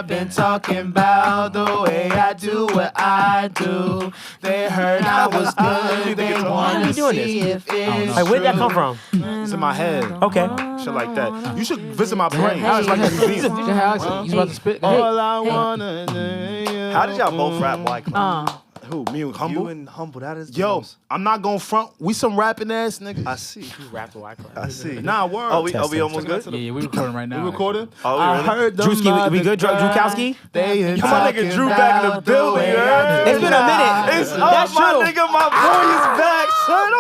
I've been talking about the way I do what I do. They heard I was good. They want to see if it's Like, where'd that come from? It's in my head. Okay. Shit like that. You should visit my brain. I was like, He's about to spit. all I wanna do. How did y'all both rap Wyclef? Who? Me and Humble? You and Humble, that is Yo, I'm not gonna front. We some rapping ass niggas. I see. You rap the Wyclef. I see. Nah, word. Are we almost good? Yeah, we recording right now. We recording? Oh, we I really? heard them Drewski, we good? Drewkowski? They Come on, nigga, Drew back in the building. It's been a minute. It's That's my true. nigga, my boy is back, son.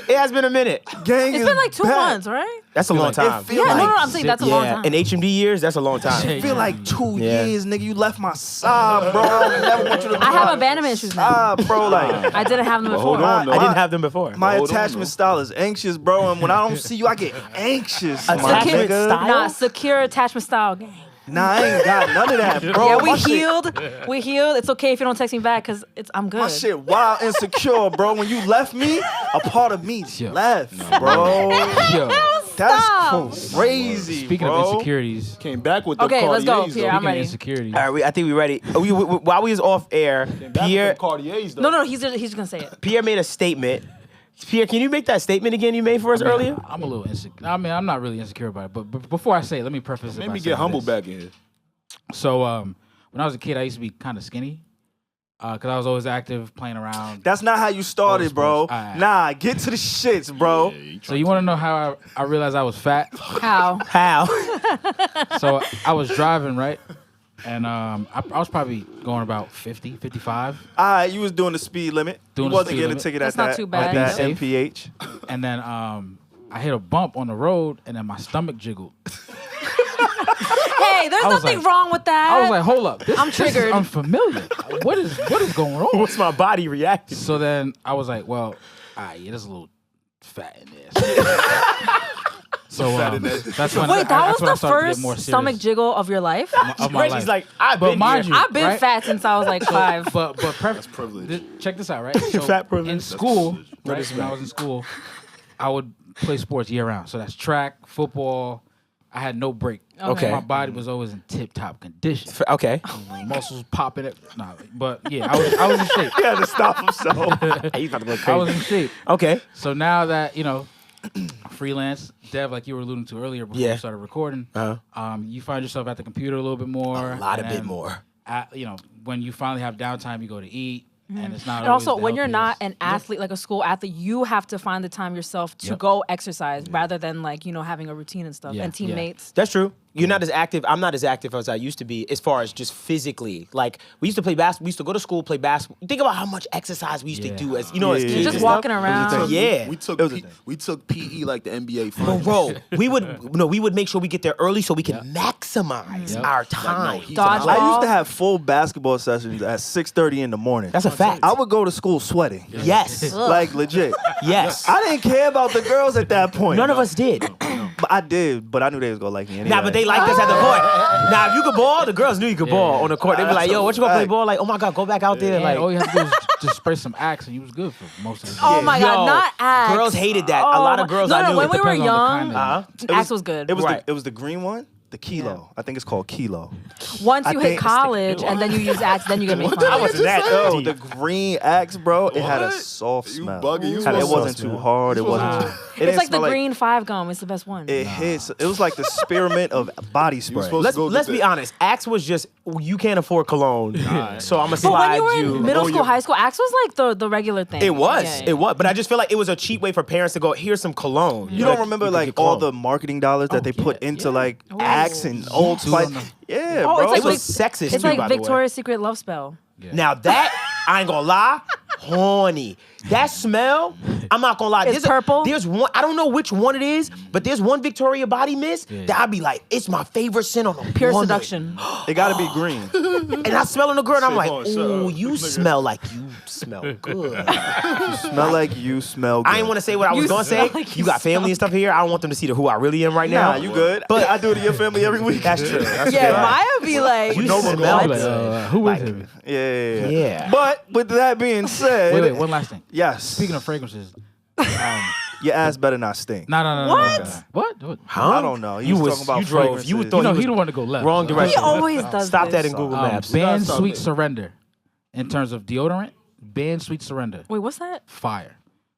It has been a minute. Gang It's is been like 2 back. months, right? That's a long time. feel Yeah, like, no, I'm saying that's a long time. In HMD years, that's a long time. It feel like 2 Yeah. years, nigga. You left my side, bro. I never want you to I have abandonment issues now. bro. Like, I didn't have them before. hold on, though. I didn't have them before. my Hold on, attachment though. style is anxious, bro. And when I don't see you, I get anxious, my Attachment nigga. style? Nah, secure attachment style gang. Nah, I ain't got none of that, bro. Yeah, My we shit- healed. We healed. It's okay if you don't text me back because I'm good. My shit wild insecure, bro. When you left me, a part of me left, bro. Yo, That's crazy, speaking bro. of insecurities, Came back with the Okay, let's go, Cartiers, Pierre. though. I'm speaking of ready. insecurities, All right, I think we ready. While we was off air, Came back Pierre with them Cartiers, though. No, he's just gonna say it. Pierre made a statement. Pierre, can you make that statement again you made for us earlier? I'm a little insecure. I mean, I'm not really insecure about it, but before I say it, let me preface it. Made by me saying get Humble this. back in here. So, when I was a kid, I used to be kind of skinny, because I was always active, playing around. That's not how you started, bro. sports. Alright. Nah, get to the shits, bro. So you want to know how I realized I was fat? How? How? So I was driving, right? And I was probably going about 50, 55. You was doing the speed limit. Doing You the wasn't speed getting limit. a ticket That's at not that, too bad. at that Being safe. MPH. And then I hit a bump on the road, and then my stomach jiggled. Hey, there's I was nothing like- wrong with that. I was like, hold up. I'm This is triggered. unfamiliar. What is going on? What's my body reacting? So then I was like, well, yeah, there's a little fat in there. So that's when Wait, that that's was when I the started to get first more stomach serious jiggle of your life? of my Reggie's life. like, I've But been mind here. you, I've been right? fat since I was like 5. But privilege. check this out, right? So Fat privilege. in school, right? When I was in school, I would play sports year round. So that's track, football. I had no break. Okay. My body was always in tip top condition. Okay. Muscles popping it. Nah, but yeah, I was in shape. He had to stop himself. He's about to go I was crazy. in shape. Okay. So now that, freelance, Dev, like you were alluding to earlier before Yeah. we started recording, you find yourself at the computer a little bit more. A lot of and bit more. When you finally have downtime, you go to eat, and it's not And also, always the when you're not healthiest. an athlete, like a school athlete, you have to find the time yourself to Yep. go exercise rather than having a routine and stuff Yeah, and teammates. That's true. You're not as active. I'm not as active as I used to be as far as just physically. Like, we used to play basketball. We used to go to school, play basketball. Think about how much exercise we used to Yeah. do as kids. You're and just stuff. walking around. Yeah. We took It was a thing. we took PE like the NBA finals. Bro, we would make sure we get there early so we can maximize Yep. our time. Dodgeball. I used to have full basketball sessions at 6:30 in the morning. That's a fact. I would go to school sweating. Yes. Like, legit. Yes. I didn't care about the girls at that point. None of us did. But I did, but I knew they was gonna like me anyway. Nah, but they liked us at the court. Now, if you could ball, the girls knew you could ball on the court. They'd be like, yo, what you gonna play ball? Like, oh my God, go back out there. And Like, all you have to do is just spray some Axe, and you was good for most of the day. Oh my Yo, God, not Axe. girls hated that. A lot of girls no, I no, knew. when It we were depends on the young, kind of- Axe was good. It was Right. it was the green one, the kilo. I think it's called kilo. Once I you think hit it's the- college and then you use Axe, then you get made fun I of. wasn't that Yo, deep. the green axe, bro. It had a What? soft You smell. bugging. You It supposed to wasn't smell. too hard. It You wasn't. supposed Too, to- it didn't It's like the smell green 5 gum. It's the best one. It hits. It was like the spearmint of body spray. supposed Let's go let's get be the- honest. Axe was just you can't afford cologne, so I'm gonna But when slide you were you. in middle Oh, school, you- high school, Axe was like the regular thing. It was, Yeah, yeah. it was. But I just feel like it was a cheap way for parents to go, here's some cologne. You don't remember could like get all cologne. the marketing dollars that they put into like Axe and Old Dude, Spice? on the- Yeah, Oh, bro. it's like It was Vic- sexist It's too, like by the way. Victoria's Secret love spell. Now that I ain't gonna lie, horny. That smell, I'm not gonna lie. It's purple? There's one. I don't know which one it is, but there's one Victoria body mist that I'd be like, it's my favorite scent on a Pure woman. seduction. It got to be green. And I smell on the girl, and I'm like, SaVon, shut ooh, up. you This nigga- smell like you smell good. Smell like you smell good. I didn't want to say what I was You gonna say. smell like You you got family and stuff here. I don't want them to see who I really am right now. Nah, you good. But I do it to your family every week. That's true. That's Yeah, true. Maya be like, You I'll smell be like, good. who is it? Yeah. Yeah. But with that being said, Wait, one last thing. yes. Speaking of fragrances, your ass better not stink. No. What? What? Huh? I don't know. He was talking about you drove. fragrances. You You thought know, he he don't want to go left. wrong direction. He always does Stop this. that in Google Maps. Ban stop Sweet it. Surrender. In terms of deodorant, ban Sweet Surrender. Wait, what's that? Fire.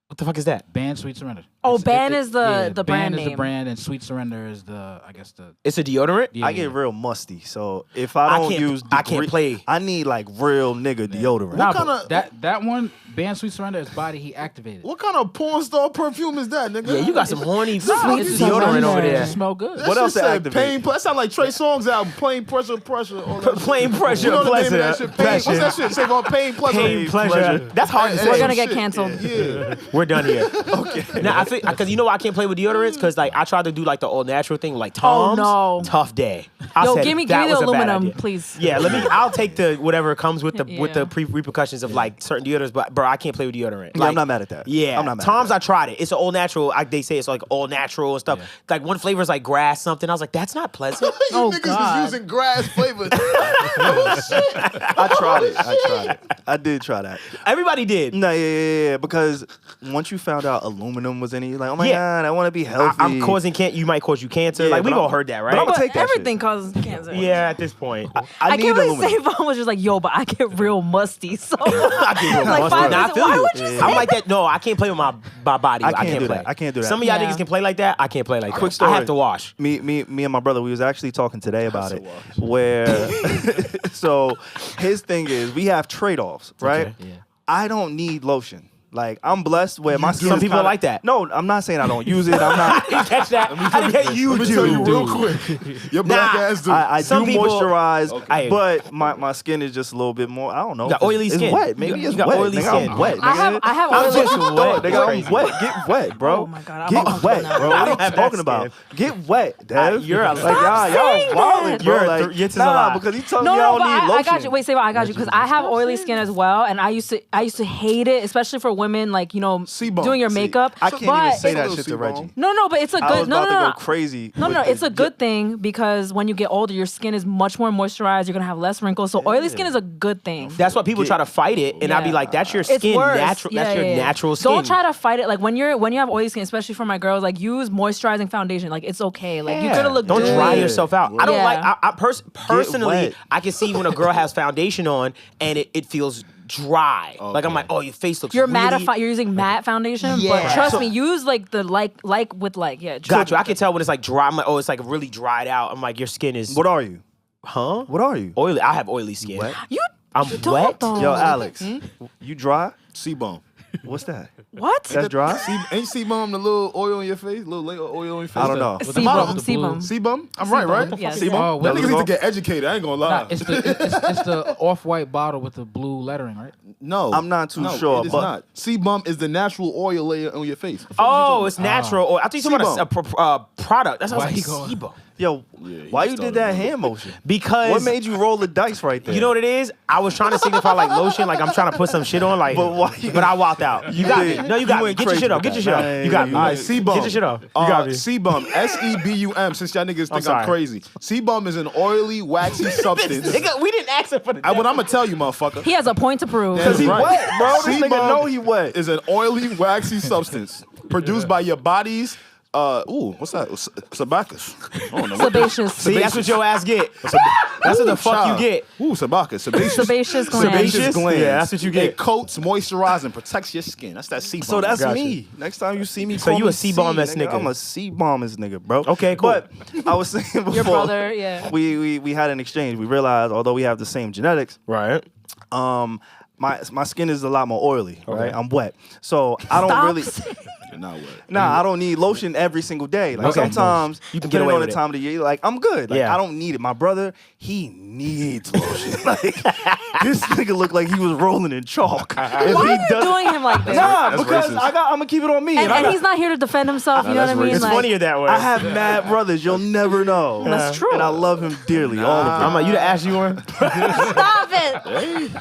What the fuck is that? Ban Sweet Surrender. Oh, Ban is the Ban brand is the name. brand, and Sweet Surrender is the, I guess the. It's a deodorant. Yeah, I get yeah. real musty, so if I don't can't- use, I can't play. I need like real nigga deodorant. Nah, kinda- but that one, Ban Sweet Surrender, is body heat activated. What kind of porn star perfume is that, nigga? Yeah, you got some horny sweet It's deodorant over It there. smell good. That What shit else it said activate? Pain. That sound like Trey Songz album. Plain pressure. All that Plain shit. pressure, You know the name of that pleasure, shit? Pain. What's that shit? Say on pain, pleasure. Pain, pleasure. That's hard to Hey, say. We're hey, gonna get shit. canceled. Yeah. We're done here. Okay. Now I think because you know why I can't play with deodorants because like I tried to do like the all natural thing like Tom's. no. Tough day. I Yo, said give me that the was a bad aluminum, idea. please. Yeah, I'll take the whatever comes with the Yeah. repercussions of like certain deodorants, but bro, I can't play with deodorant. Yeah, Like, I'm not mad at that. Yeah, I'm not mad Tom's at I tried it. It's an all natural. They say it's like all natural and stuff. Like one flavor is like grass something. I was like, that's not pleasant. You Oh, niggas God. was using grass flavors. Oh, shit. I tried it. I did try that. Everybody did. No, yeah. Because once you found out aluminum was in it, you're like, oh my Yeah. God, I want to be healthy. I'm causing you might cause you cancer. Yeah, like but we've all I'm- heard that, but right? I'm gonna But take that shit. everything causes cancer. Yeah, at this point. I I need can't really aluminum. say was just like, yo, but I get real musty. So I get real Like busted. 5 Nah, I minutes- feel why you. would you say I'm like that. No, I can't play with my body. I can't do play. that. I can't do that. Some of y'all Yeah. niggas can play like that. I can't play like Quick that. story. I have to wash. Me and my brother, we was actually talking today about it. Where, so his thing is, we have trade-offs, right? Okay. Yeah. I don't need lotion. Like I'm blessed where my skin Some is people kinda- like that. No, I'm not saying I don't use it. I'm not. You catch that? I didn't get you Let me tell you do. real quick. Your black Nah, ass do. I do Some people- moisturize, Okay. but my skin is just a little bit more. I don't know. You got oily it's skin. wet. Maybe You it's got wet. oily Nigga, skin. I'm wet. I nigga. have I'm oily just skin. wet. Nigga, Crazy. I'm wet. Get wet, bro. Oh my God, I'm Get uncomfortable wet, now. bro. I What don't are you have that talking skin. about? Get wet, Dev. You're a like lie. y'all saying wildin', that. bro. You're a Like, th- it's a nah, lie. because he told No, me no, y'all but need I lotion. got you. Wait, Savo, I got you because I have oily skin as well, and I used to hate it, especially for women, like C-bone. doing your See, makeup. I can't but even say it's- that shit to C-bone. Reggie. No, but it's a I was good. No, about no, to no. go crazy. No, with no, this. it's a good thing because when you get older, your skin is much more moisturized. You're gonna have less wrinkles. So oily skin is a good thing. That's why people try to fight it, and I'd be Yeah. like, "That's your It's skin, worse. natural. Yeah, that's your yeah, yeah. natural skin." Don't try to fight it. Like when you have oily skin, especially for my girls, like use moisturizing foundation. Like it's okay. Like you're gonna look Don't good. dry yourself out. I don't Yeah. like. I personally, wet. I can see when a girl has foundation on and it feels dry. Like I'm like, oh, your face looks. You're really... You're using matte foundation, but Yeah. trust me, use like the like with like yeah. Got you. I can tell when it's like dry. I'm like, oh, it's like really dried out. I'm like, your skin is. What are you? Huh? What are you? Oily. I have oily skin. Wet? You I'm don't wet. though. Yo, Alex, you dry? C-bone. What's that? What? That's dry? Ain't C-bum the little oil on your face? Little layer of oil on your face? I don't know. With the bottle, the blue. Sebum. C-bum? I'm right, right? Yes. See, Oh, That with niggas the- need to get educated. I ain't gonna lie. Nah, it's the off-white bottle with the blue lettering, right? No. I'm not too no, sure, It is but- not. C-bum is the natural oil layer on your face. Oh, it's natural. Or I think you're talking about Sebum. a product. That's what I Why was he like. going- Sebum. Yo, why you did that hand motion? Because What made you roll the dice right there? you know what it is? I was trying to signify like lotion, like I'm trying to put some shit on, like. But why- But I walked out. You got me. did. No, you got You me. went Get your crazy shit off. with Get your that. shit off. Nah, You got me. All right, C-bum. Get your shit off. You got me. C-bum, S-E-B-U-M, since y'all niggas think sorry. I'm crazy. C-bum is an oily, waxy substance. Nigga, we didn't ask him for the. What I'm gonna tell you, motherfucker. He has a point to prove. That's he right. wet, bro. This nigga C-bum know he wet. Is an oily, waxy substance produced by your body's what's that? Sabacus. I don't know. Sebaceous. See, that's what your ass get. That's what the fuck you get. Ooh, sabacus. Sebaceous. Sebaceous gland. Sebaceous? glands. Yeah, that's what you get. It coats, moisturizes, and protects your skin. That's that C-bum. So that's Gotcha. me. Next time you see me, So call you me a C-bomb-ass C, nigga. I'm a C-bomb-ass nigga, bro. Okay, cool. But I was saying before, Your brother, yeah. we had an exchange. We realized, although we have the same genetics, Right. my skin is a lot more oily, right? I'm wet. So I don't Stop really... saying- You're not wet. Nah, I don't need lotion every single day. Like Okay. sometimes, You can get depending away on with the it. time of the year, like I'm good. Like Yeah. I don't need it. My brother, he needs lotion. Like this nigga looked like he was rolling in chalk. Why are you doing him like this? Nah, That's because racist. I'm gonna keep it on me. And, I and got- he's not here to defend himself. You know what I that's mean? racist. It's Like, funnier that way. I have mad brothers. You'll never know. That's true. And I love him dearly. All of them. I'm like, you the ass you on? Stop it.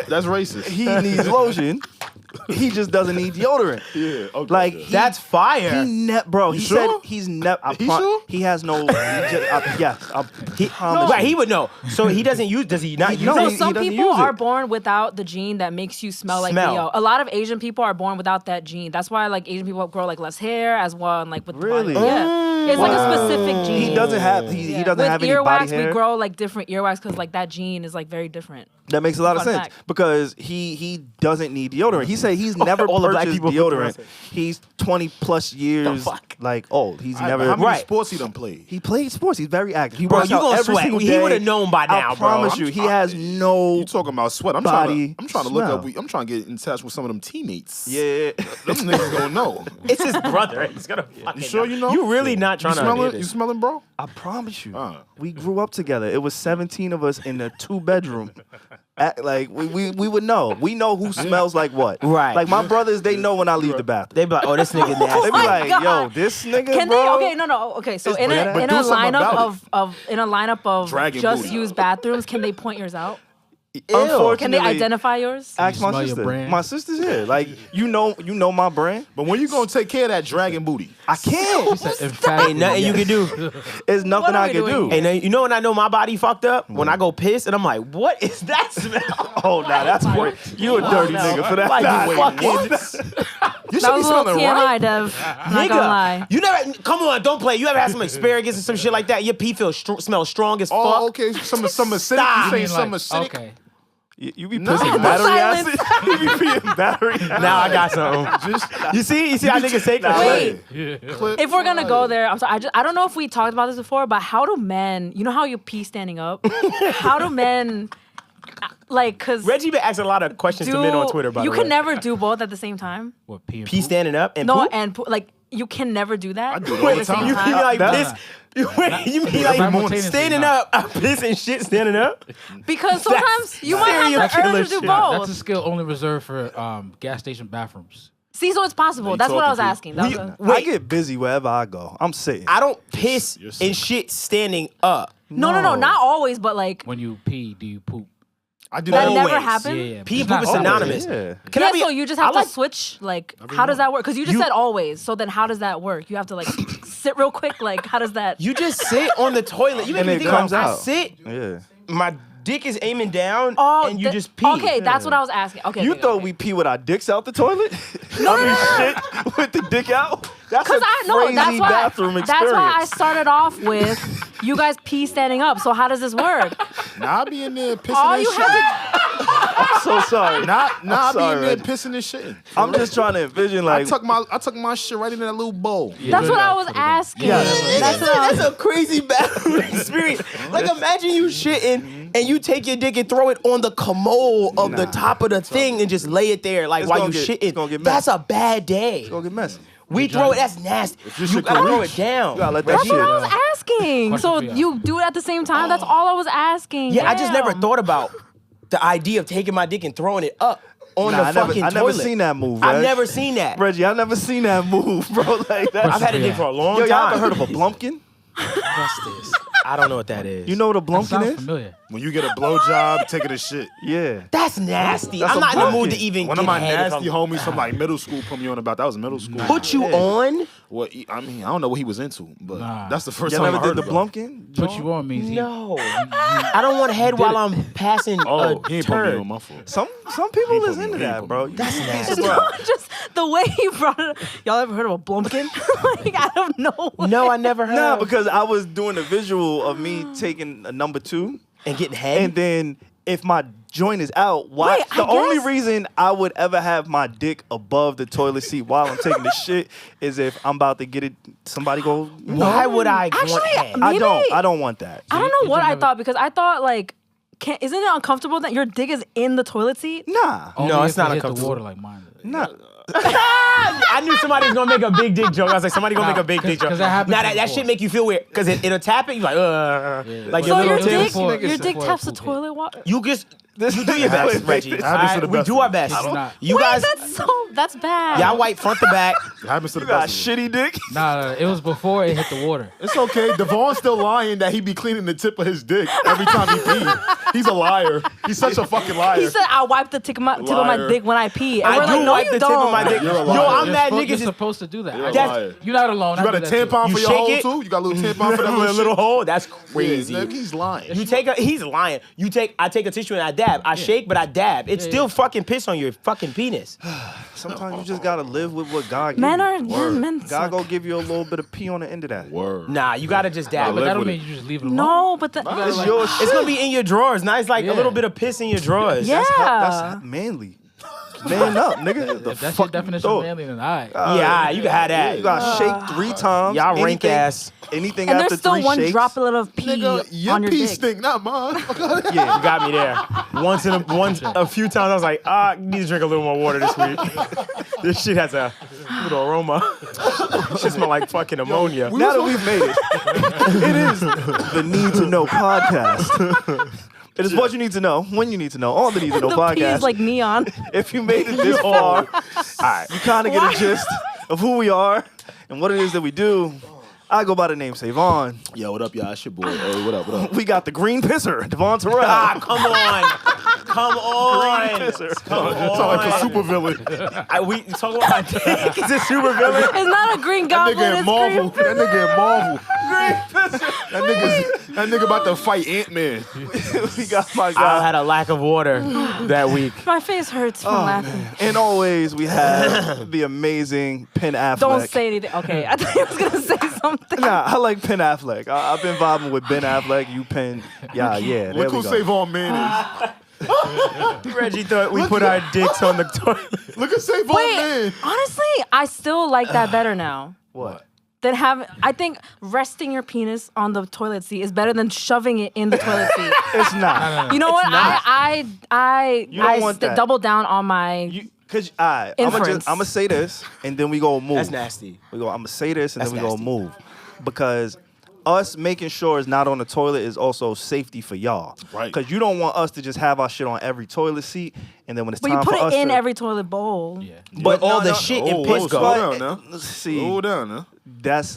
That's racist. He needs lotion. he just doesn't need deodorant. Yeah, okay. Like That's fire. bro. He said sure? he's never. He sure? He has no. Yes, I promise. Right, he would know. So he doesn't use. Does he not use? No, So it? some doesn't people use are it. born without the gene that makes you smell like Smell. Leo. A lot of Asian people are born without that gene. That's why like Asian people grow like less hair as well, and like with Really? the body. Yeah, it's like a specific gene. He doesn't have. He doesn't with have any body earwax, hair. we grow like different earwax because like that gene is like very different. That makes a lot of Fun sense fact. because he doesn't need deodorant. He said he's never all the black purchased people deodorant. He's 20 plus years fuck? like old. He's never. How many Right. sports he done played? He played sports. He's very active. He Bro, works you out gonna every sweat. single He day. would've known by now, I bro. promise you, he has no. You talking about sweat? I'm body trying to look smell. up. I'm trying to get in touch with some of them teammates. Yeah. Them niggas gonna know. It's his brother. He's gonna. Fucking You sure you know? You really not You trying to. smelling? You smelling, bro? I promise you. Uh. We grew up together. It was 17 of us in a 2-bedroom. Like we would know. We know who smells like what. Right. Like my brothers, they know when I leave the bathroom. They be like, oh, this nigga nasty. They be my like, God. yo, this nigga, Can bro. they? Okay, no. Okay, so It's in bad. a But in do a something lineup about of Dragon just booty. used bathrooms, can they point yours out? Unfortunately, Can they identify yours? Ask my smell your sister. brand? My sister's here. Like you know my brand. But when you gonna take care of that dragon booty? I can't. Ain't nothing you can do. There's nothing What are I we can doing do. here? And you know when I know my body fucked up? When I go piss and I'm like, what is that smell? Oh, nah, that's great. You a dirty nigga for that. Like, Nah, you fucking You That should be was a little smelling right. TMI, Dev. Not gonna lie. You never, come on, don't play. You ever had some asparagus or some shit like that? Your pee smells strong as fuck. Oh, okay. Some acidic. Stop. You saying some acidic? Okay. You be No. pissing battery Silence. acid? You be peeing battery acid? Now I got something. You see how niggas take that? Wait. Clip. If we're gonna go there, I'm sorry. I don't know if we talked about this before, but how do men? You know how you pee standing up? How do men? Like, cause Reggie been asking a lot of questions to men on Twitter, by you the way. can never do both at the same time. What, pee and Pee poop? standing up and No, poop? and like you can never do that. I do it all at the the same time. You time. mean like That's- piss? You mean like Simultaneously, standing no. up, I piss and shit standing up? Because sometimes you might serial have the killer urge to do shit. both. That's a skill only reserved for gas station bathrooms. See, so it's possible. you That's what I was talking to? asking. That was a- I get busy wherever I go. I'm sitting. I don't piss You're sick. and shit standing up. no, not always, but like When you pee, do you poop? I do that that. never always. happened. Yeah. Pee It's and poop not is always. synonymous. Yeah. Can Yeah, I be, so you just I have like- to switch. Like, how does that work? Because you just said always. So then, how does that work? You have to like sit real quick. Like, how does that? You just sit on the toilet. You make And me it think comes I out. sit, Yeah. my dick is aiming down, Oh, and you just pee. Okay, that's what I was asking. Okay, You okay, thought okay. we pee with our dicks out the toilet? Shit with the dick out? That's a Because I know crazy that's why. bathroom experience. That's why I started off with you guys pee standing up. So how does this work? Nah, I be in there pissing All and you shit. have to So sorry. Nah, I be sorry, in there Reggie. pissing and shitting. I'm just trying to envision like I tuck my shit right into that little bowl. That's what I was asking. Yeah. That's what I was, That's a crazy bathroom experience. Like, imagine you shitting and you take your dick and throw it on the commode of the top of the thing and just lay it there, like It's while gonna you get- shitting. it's gonna get That's messy. a bad day. go get messy. We throw it. That's nasty. just You a gotta throw it career. down. You gotta let that that's shit. what I was asking. Question So for y'all. you do it at the same time. That's all I was asking. Yeah, I just never Damn. thought about the idea of taking my dick and throwing it up on Nah, the I never- fucking I toilet. never seen that move, I've Reg. never seen that. Reggie, I never seen that move, bro. Like that. I've had a dick for a long Yo, y'all time. ever heard of a blumpkin? What's this? I don't know what that is. You know what a That blumpkin sounds is? familiar. When you get a blowjob, taking a shit. Yeah. That's nasty. That's I'm a not in the mood bucket. to even One get of my head if nasty I'm- homies from like middle school put me on about that was middle school. Put you on? Well, I mean, I don't know what he was into, but Nah. that's the first Y'all time I never heard did the about it. blumpkin? Put you on means No. I don't want head while I'm passing Oh, a he ain't put me turd. on my fault. Some people put is me into on, he that, put bro. me on. That's nasty. Just the way you brought it up. Y'all ever heard of a blumpkin? Like, I don't know. No, I never heard. Nah, because I was doing a visual of me taking a number 2, and getting head. and then if my joint is out, why? Wait, The I only guess- reason I would ever have my dick above the toilet seat while I'm taking the shit is if I'm about to get it. Somebody go. You know, Why would I want Actually, head? maybe- I don't want that. I don't know you what I never- thought because I thought like, isn't it uncomfortable that your dick is in the toilet seat? Nah, only No, it's if not it hit the uncomfortable. water like mine. nah. I knew somebody was gonna make a big dick joke. I was like, somebody gonna make a big dick joke. 'cause that happens Now that before. shit make you feel weird because it'll tap it. You like, like So your your little dick, tip. Before- your dick before taps the poop hit. toilet water. You just you do your best, Reggie. Happens to Alright? the We best do of our us. best. It's not. You guys, That's bad. y'all white front to back. It happens to the You got a best. of us. shitty dick. Nah, it was before it hit the water. It's okay. Devon's still lying that he be cleaning the tip of his dick every time he pees. He's a liar. He's such a fucking liar. He said I wipe the tip of my dick when I pee. And I we're do like, no, wipe you the don't. tip of my dick. You're a Yo, liar. I'm mad You're niggas. supposed to do that. You're a That's- liar. You're not alone. You got a tampon for your shake hole it? too? You got a little tampon for that A little little shit? hole. That's crazy. Yeah, nigga, he's lying. He's lying. I take a tissue and I dab. I shake, but I dab. It's still fucking piss on your fucking penis. Sometimes you just gotta live with what God gives Men you. are men. God suck. gonna give you a little bit of pee on the end of that. Word. Nah, you gotta just dab. But live that don't with mean it. you just leave it alone. No, but It's your shit. It's gonna be in your drawers. Now it's like a Yeah. little bit of piss in your drawers. Yeah. That's manly. Man up, nigga. The If that's fuck your definition you of manly, then all right. Yeah, you can have that. You gotta shake 3 times. Y'all rank Anything- ass. Anything And after there's still 3 one shakes. droplet of pee Nigga, your on your pee dick. stink, not mine. Yeah, you got me there. A few times I was like, I need to drink a little more water this week. This shit has a little aroma. Shit smell like fucking ammonia. Now that we've made it, it is the Need to Know podcast. It is what you need to know, when you need to know, all the Need to Know The pee podcast. is like neon. If you made it this far, you kind of get a gist of who we are and what it is that we do. I go by the name SaVon. Yo, what up, y'all? It's your boy. Hey, what up, what up? We got the green pisser, Devon Terrell. Ah, come on. Come on. Pisser. Come Sound like a on. super villain. We talk about my dick. He's a super villain. It's not a green That goblin. nigga in It's Marvel. green. That nigga in Marvel. Green pisser. That nigga about to fight Ant-Man. We got my I guy. had a lack of water that week. My face hurts from laughing. And always we have the amazing Penn Affleck. Don't say anything. Okay, I thought he was gonna say something. Nah, I like Penn Affleck. I've been vibing with Ben Affleck. You Penn. Yeah. There Look we who go. SaVon Man Reggie thought we put our dicks on the toilet. is. Look at SaVon Man. Wait, honestly, I still like that better now. What? Than having, I think resting your penis on the toilet seat is better than shoving it in the toilet seat. It's not. You know what? I don't want that. double down on my. Cause I'm Inference. gonna say this and then we gonna move. That's nasty. I'm gonna say this and That's then we gonna nasty. move, because us making sure it's not on the toilet is also safety for y'all. Right. Because you don't want us to just have our shit on every toilet seat and then when it's But you time put for us it in to, every toilet bowl. Yeah. But all no, the no. shit Oh, and piss whoa, go. slow down now. Let's see. Slow down now.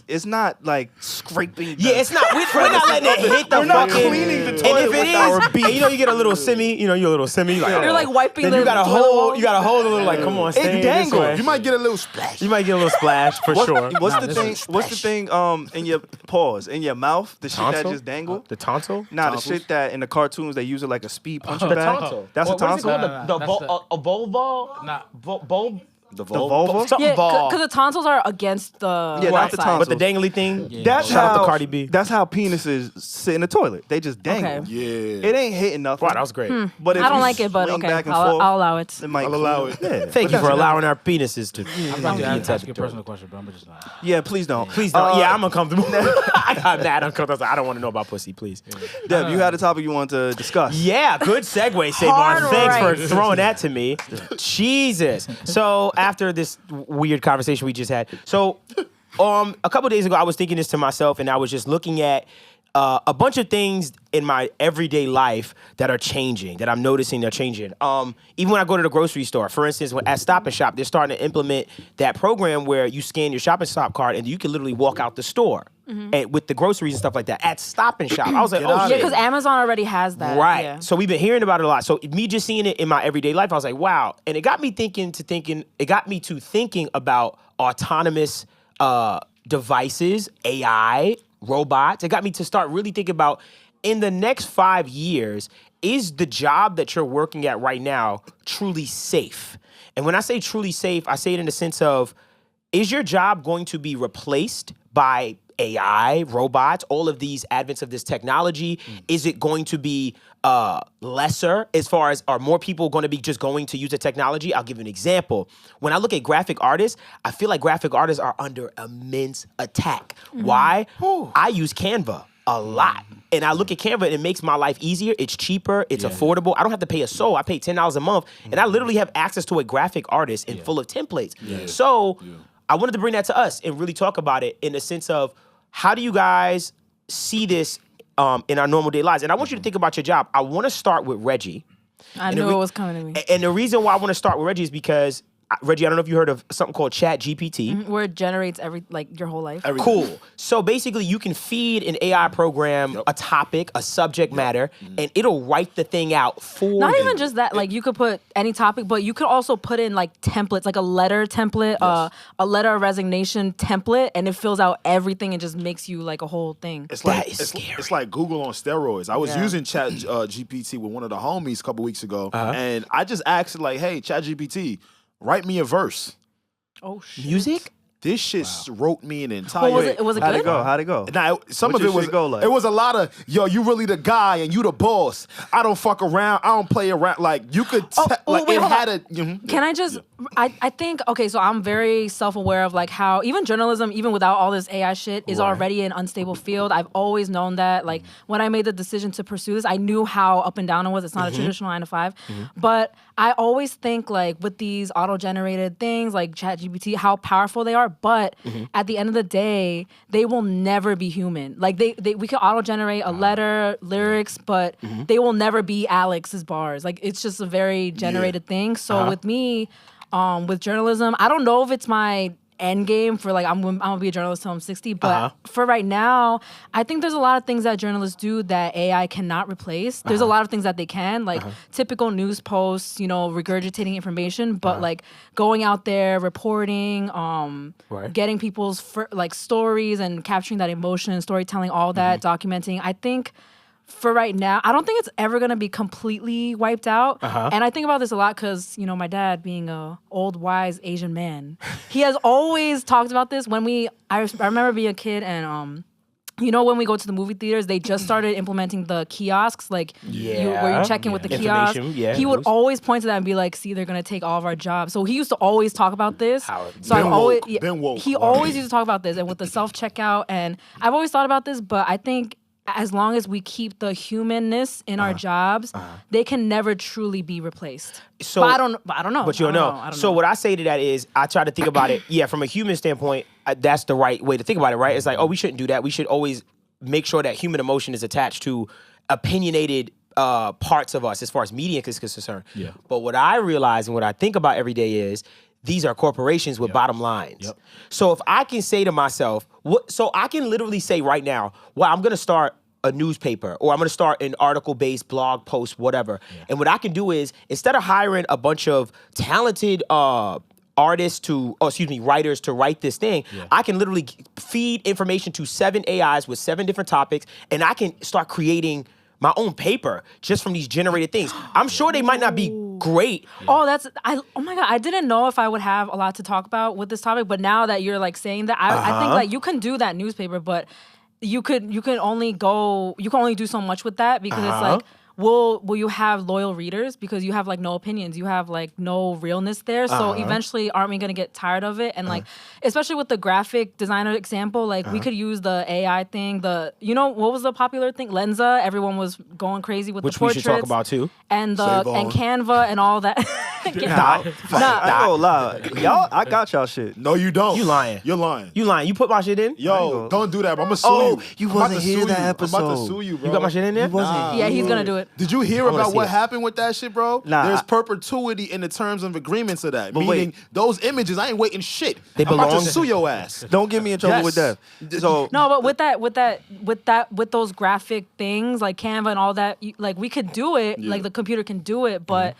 It's not like scraping. Yeah, it's not. We're not letting it hit the We're not fucking. cleaning the And toilet if it with our is, and you know, you get a little semi. You know, you're a little semi. Like, You're like wiping then the you gotta toilet hold. bowl. You gotta hold a little. Like, come on, stay this dangles. way. You might get a little splash. You might get a little splash for sure. What's Nah, the this thing? is What's the thing? In your pause, in your mouth, the shit that Tonsil? just dangle. The tonsil. Nah, the Tonsils? shit that in the cartoons they use it like a speed punching The bag. tonsil. That's a What is it tonsil. called? Nah, that's A bowl ball? Nah. Bowl. The The vulva. Something Yeah, ball. because the tonsils are against the Yeah, not the outside. tonsils. But the dangly thing. Yeah. That's Shout out how to Cardi B. That's how penises sit in the toilet. They just dangle. Okay. Yeah. It ain't hitting nothing. Wow, that was great. But if I don't you like it, but swing okay, back and I'll forth, allow it. it might I'll allow it. Yeah. Thank you for allowing our penises to. I'm about to be ask inside you a the personal question, but I'm just not. Yeah, please don't. Please don't. Yeah, I'm uncomfortable. I got mad uncomfortable. I don't want to know about pussy, please. Deb, you had a topic you wanted to discuss. Yeah, good segue, SaVon. Hard Thanks right. for throwing that to me. Jesus. So after this weird conversation we just had, so a couple days ago I was thinking this to myself, and I was just looking at a bunch of things in my everyday life that are changing, that I'm noticing they're changing. Even when I go to the grocery store, for instance, at Stop and Shop, they're starting to implement that program where you scan your Shop and Stop card and you can literally walk out the store and, with the groceries and stuff like that at Stop and Shop. I was like, oh Yeah, shit. because Amazon already has that. Right. Yeah. So we've been hearing about it a lot. So me just seeing it in my everyday life, I was like, wow. And it got me thinking about autonomous devices, AI, robots. It got me to start really thinking about, in the next 5 years, is the job that you're working at right now truly safe? And when I say truly safe, I say it in the sense of, is your job going to be replaced by AI, robots, all of these advents of this technology? Is it going to be lesser as far as, are more people going to be just going to use the technology? I'll give you an example. When I look at graphic artists, I feel like graphic artists are under immense attack. Why? I use Canva a lot. And I look at Canva and it makes my life easier. It's cheaper. It's affordable. I don't have to pay a soul. I pay $10 a month. And I literally have access to a graphic artist and full of templates. So I wanted to bring that to us and really talk about it in the sense of, how do you guys see this in our normal day lives? And I want you to think about your job. I want to start with Reggie. I knew it was coming to me. And the reason why I want to start with Reggie is because Reggie, I don't know if you heard of something called Chat GPT. Where it generates your whole life. Everything. Cool. So basically, you can feed an AI program a topic, a subject matter, and it'll write the thing out for Not you. even just that, like you could put any topic, but you could also put in like templates, like a letter template, a letter of resignation template, and it fills out everything and just makes you like a whole thing. It's like That is scary. it's like Google on steroids. I was Yeah. using Chat GPT with one of the homies a couple weeks ago, and I just asked it like, "Hey, Chat GPT, write me a verse." Oh shit. Music. This shit wrote me an entire. was it How'd good? it go? How'd it go? Now, some What of your it was shit go like? it was a lot of you really the guy and you the boss. I don't fuck around. I don't play around. Like you could like wait, it hold had on. a. Mhm. Can I just? I think okay. So I'm very self-aware of like how even journalism, even without all this AI shit, is already an unstable field. I've always known that. Like when I made the decision to pursue this, I knew how up and down it was. It's not a traditional 9 to 5, but I always think like with these auto-generated things like ChatGPT, how powerful they are. But at the end of the day, they will never be human. Like we can auto-generate a letter, lyrics, but they will never be Alex's bars. Like it's just a very generated thing. So with me, with journalism, I don't know if it's my end game for like I'm gonna be a journalist till I'm 60, but for right now, I think there's a lot of things that journalists do that AI cannot replace. There's a lot of things that they can, like typical news posts, regurgitating information, but like going out there, reporting, getting people's stories and capturing that emotion, storytelling, all that, documenting. I think for right now, I don't think it's ever going to be completely wiped out. And I think about this a lot because, my dad being a old, wise Asian man, he has always talked about this. I remember being a kid and, when we go to the movie theaters, they just started implementing the kiosks, where you check in with the kiosk. Information, He would always point to that and be like, see, they're going to take all of our jobs. So he used to always talk about this. So Been I've always, woke, been woke. he always used to talk about this and with the self-checkout. And I've always thought about this, but I think as long as we keep the humanness in our jobs, they can never truly be replaced. So but I don't know. But you don't know. So what I say to that is, I try to think about it. Yeah, from a human standpoint, that's the right way to think about it. Right? It's like, we shouldn't do that. We should always make sure that human emotion is attached to opinionated parts of us as far as media is concerned. Yeah. But what I realize and what I think about every day is, these are corporations with bottom lines. Yep. So if I can say to myself, so I can literally say right now, well, I'm going to start a newspaper or I'm going to start an article-based blog post, whatever. Yeah. And what I can do is, instead of hiring a bunch of talented writers to write this thing, I can literally feed information to 7 AIs with 7 different topics, and I can start creating my own paper just from these generated things. I'm sure they might not be great. Oh, oh my God, I didn't know if I would have a lot to talk about with this topic, but now that you're like saying that, I think like you can do that newspaper, but you can only do so much with that because it's like, will you have loyal readers because you have like no opinions, you have like no realness there, so eventually aren't we gonna get tired of it? And like especially with the graphic designer example, like we could use the AI thing, what was the popular thing, Lenza, everyone was going crazy with which the portraits, we should talk about too, and SaVon. and Canva and all that. I ain't gonna lie. Y'all, I got y'all shit. No, you don't. You lying. You're lying. You lying. You put my shit in? Yo, don't do that. Bro. I'm gonna sue Oh, you. you I'm about wasn't to here sue that you. episode. I'm about to sue you, bro. You got my shit in there? Yeah, he's gonna do it. Did you hear wanna about see what it. happened with that shit, bro? Nah, There's perpetuity in the terms and agreements of that. But Meaning wait. those images, I ain't waiting shit. They I'm about belong- to sue your ass. Don't get me in trouble with Yes. that. So No, but with those graphic things like Canva and all that, like we could do it, like the computer can do it, but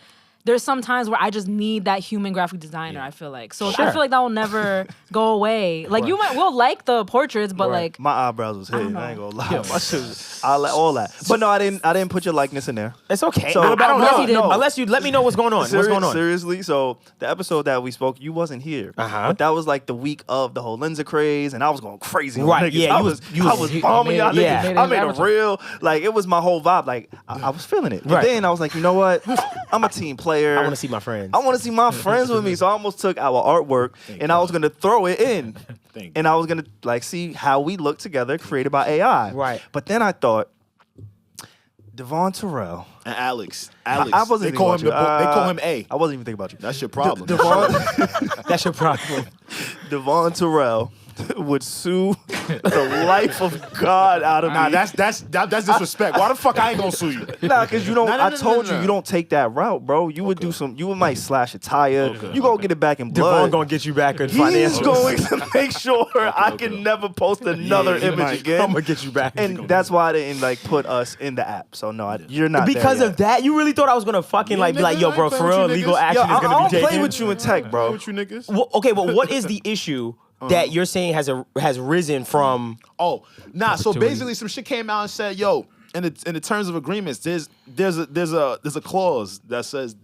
there's some times where I just need that human graphic designer, I feel like. So I feel like that will never go away. Like we'll like the portraits, but like my eyebrows was hitting. know. I ain't gonna lie. My shit was, all that. But no, I didn't put your likeness in there. It's okay. So- I don't Unless he did. know. Unless you let me know what's going on. What's going on? Seriously, so the episode that we spoke, you wasn't here. But that was like the week of the whole Lenza craze, and I was going crazy. on Right, niggas. yeah, I you was was- bombing y'all yeah. niggas. I made a real, like, it was my whole vibe. Like, I was feeling it. Right. And then I was like, you know what? I'm a team player. I want to see my friends. I want to see my friends with me. So I almost took our artwork and I was going to throw it in. And I was going to like see how we look together created by AI. Right. But then I thought, Devon Terrell. And Alex. I wasn't they thinking call about him you. they call him A. I wasn't even thinking about you. That's your problem. Devon, That's your problem. Devon Terrell would sue the life of God out of me. Nah, that's disrespect. Why the fuck I ain't gonna sue you? Nah, because you don't. No, no, I no, told no, no. you don't take that route, bro. You would do some. You might slash a tire. You gonna get it back in blood. Devon gonna get you back in financials. He's going to make sure I can never post another image again. I'm gonna get you back. And that's why I didn't like put us in the app. So no, you're not Because there of that, you really thought I was gonna fucking Yeah, be like, nigga, yo, I bro, ain't for playing real, with you legal niggas. action Yo, is gonna I be don't taken. play with you in tech, bro. With you niggas. Well, okay, but what is the issue that you're saying has risen from? Oh, nah. So basically, some shit came out and said, "Yo, in the terms of agreements, there's a clause that says,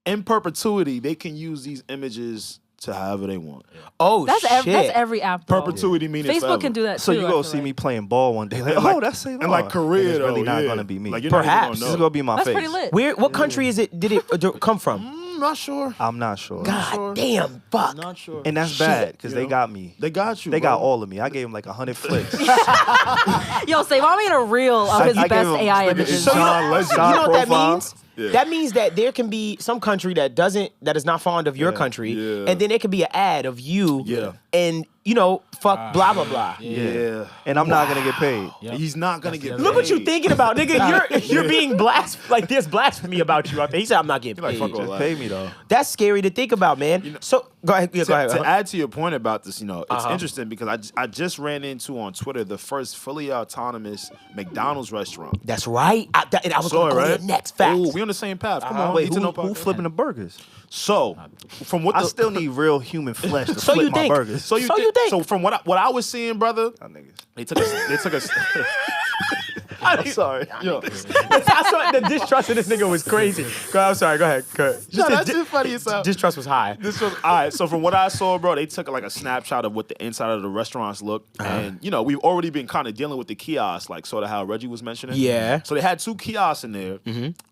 in perpetuity, they can use these images to however they want. Oh That's shit! that's every app. Though. Perpetuity meaning Facebook forever. can do that So too. you I gonna feel see like. me playing ball one day? Like, And like- oh, that's SaVon. And like Korea, It's really though, not yeah. gonna be me. Like, you're not even Perhaps. gonna This is know. gonna be my That's face. pretty lit. Where? What country is it? Did it come from? Not sure. I'm not sure. God sure. damn! Fuck. Not sure. And that's Shit. bad because You they know? got me. They got you. They got bro. all of me. I gave him like 100 flicks. Yo, SaVon made a reel of his I gave best him- AI nigga, images. So you John know, Legend. you know what that Profile. means? Yeah. That means that there can be some country that is not fond of your country, Yeah. and then there could be an ad of you, Yeah. and fuck blah blah blah. Yeah. And I'm not gonna get paid. Yep. He's not gonna get. Look what you paid. thinking about, nigga. You're being like there's blasphemy about you out there. He said I'm not getting Like, paid. fuck all Just that. pay me though. That's scary to think about, man. So go ahead. Yeah, go ahead. To add to your point about this, it's Uh-huh. interesting because I just ran into on Twitter the first fully autonomous McDonald's restaurant. That's right. And I was Saw going it, to go right? there next. Facts. Oh, we on the same path. Come on, Wait, Need to Know who podcast. flipping the burgers? So, from what I the, still need real human flesh to So flip you my think? burgers. so you So think, you think? so from what I was seeing, brother, Y'all niggas. they took us. I'm sorry. Yo, I saw the distrust of this nigga was crazy. I'm sorry. Go ahead. Go ahead. no, the that's just funny as hell. distrust was high. This was all right. So from what I saw, bro, they took like a snapshot of what the inside of the restaurants look, and we've already been kind of dealing with the kiosks, like sort of how Reggie was mentioning. Yeah. So they had 2 kiosks in there,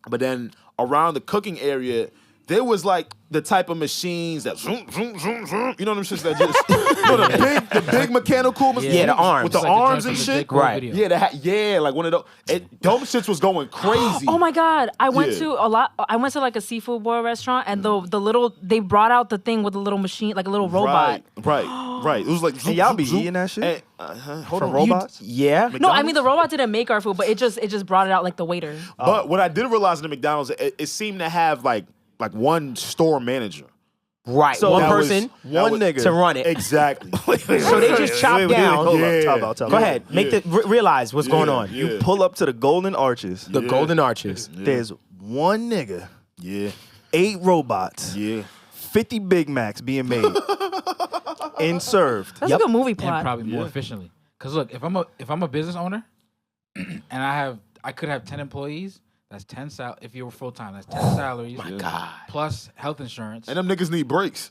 but then around the cooking area, there was like the type of machines that zoom, zoom, zoom, zoom. You know them shits that just the big mechanical machines Yeah, the arms. with the It's like the arms joint and from the J. shit. Cole Right. video. Yeah, like one of those. Them shits was going crazy. Oh my God! I went Yeah. to I went to like a seafood boil restaurant, and they brought out the thing with a little machine, like a little robot. Right. It was like And y'all be eating that shit? hold From on. robots? Yeah. No, I mean the robot didn't make our food, but it just brought it out like the waiter. But what I did realize in the McDonald's, it seemed to have like one store manager. Right. So One that was- person that was- to run it. Exactly. So they just chop down. Hold Yeah. up, time out, time Go out. ahead. Realize what's going on. Yeah. Pull up to the Golden Arches. The Golden Arches. There's one nigga, Yeah. 8 robots, Yeah. 50 Big Macs being made and served. That's Yep. a good movie And plot. probably more efficiently. Because look, if I'm a business owner, and I could have 10 employees. That's 10 if you were full time. That's 10 salaries. My God. Plus health insurance. And them niggas need breaks.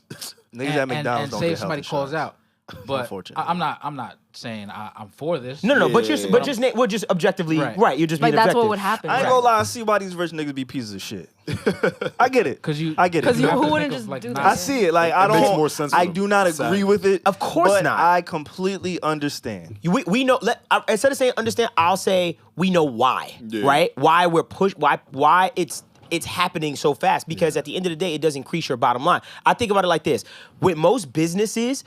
Niggas at McDonald's and don't say get if somebody health calls insurance. out. But Unfortunately. I'm not saying I'm for this. No. But Yeah. we're just objectively right. Right. You're just Like being that's objective. what would happen. I ain't right? gonna lie, I see why these rich niggas be pieces of shit. I get it. I get it. 'Cause you- have who to wouldn't think of, just like, do not- that? I see it. Like I It don't. makes more sense for I them. do not Exactly. agree with it. Of course but not. I completely understand. We know. Instead of saying understand, I'll say we know why. Yeah. Right? Why we're pushed. Why it's happening so fast. Because at the end of the day, it does increase your bottom line. I think about it like this: with most businesses,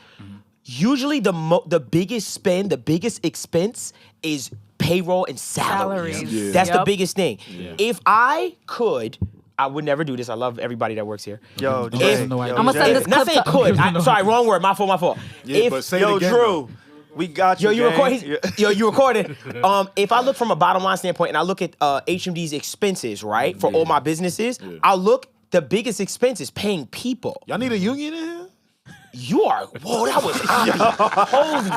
usually the biggest spend, the biggest expense is payroll and salaries. Salaries. Yeah. That's the Yep. biggest thing. If I could. I would never do this. I love everybody that works here. Yo, Don't Jay, give them no idea. I'ma Jay. send this Not saying clip could. Sorry, wrong word. My fault. Yeah, but say it Yo, again. Drew, we got you. You gang. recording? Yo, you recording? If I look from a bottom line standpoint and I look at HMD's expenses, right, for all my businesses, I'll look. The biggest expense is paying people. Y'all need a union in here? You are. Whoa, that was holy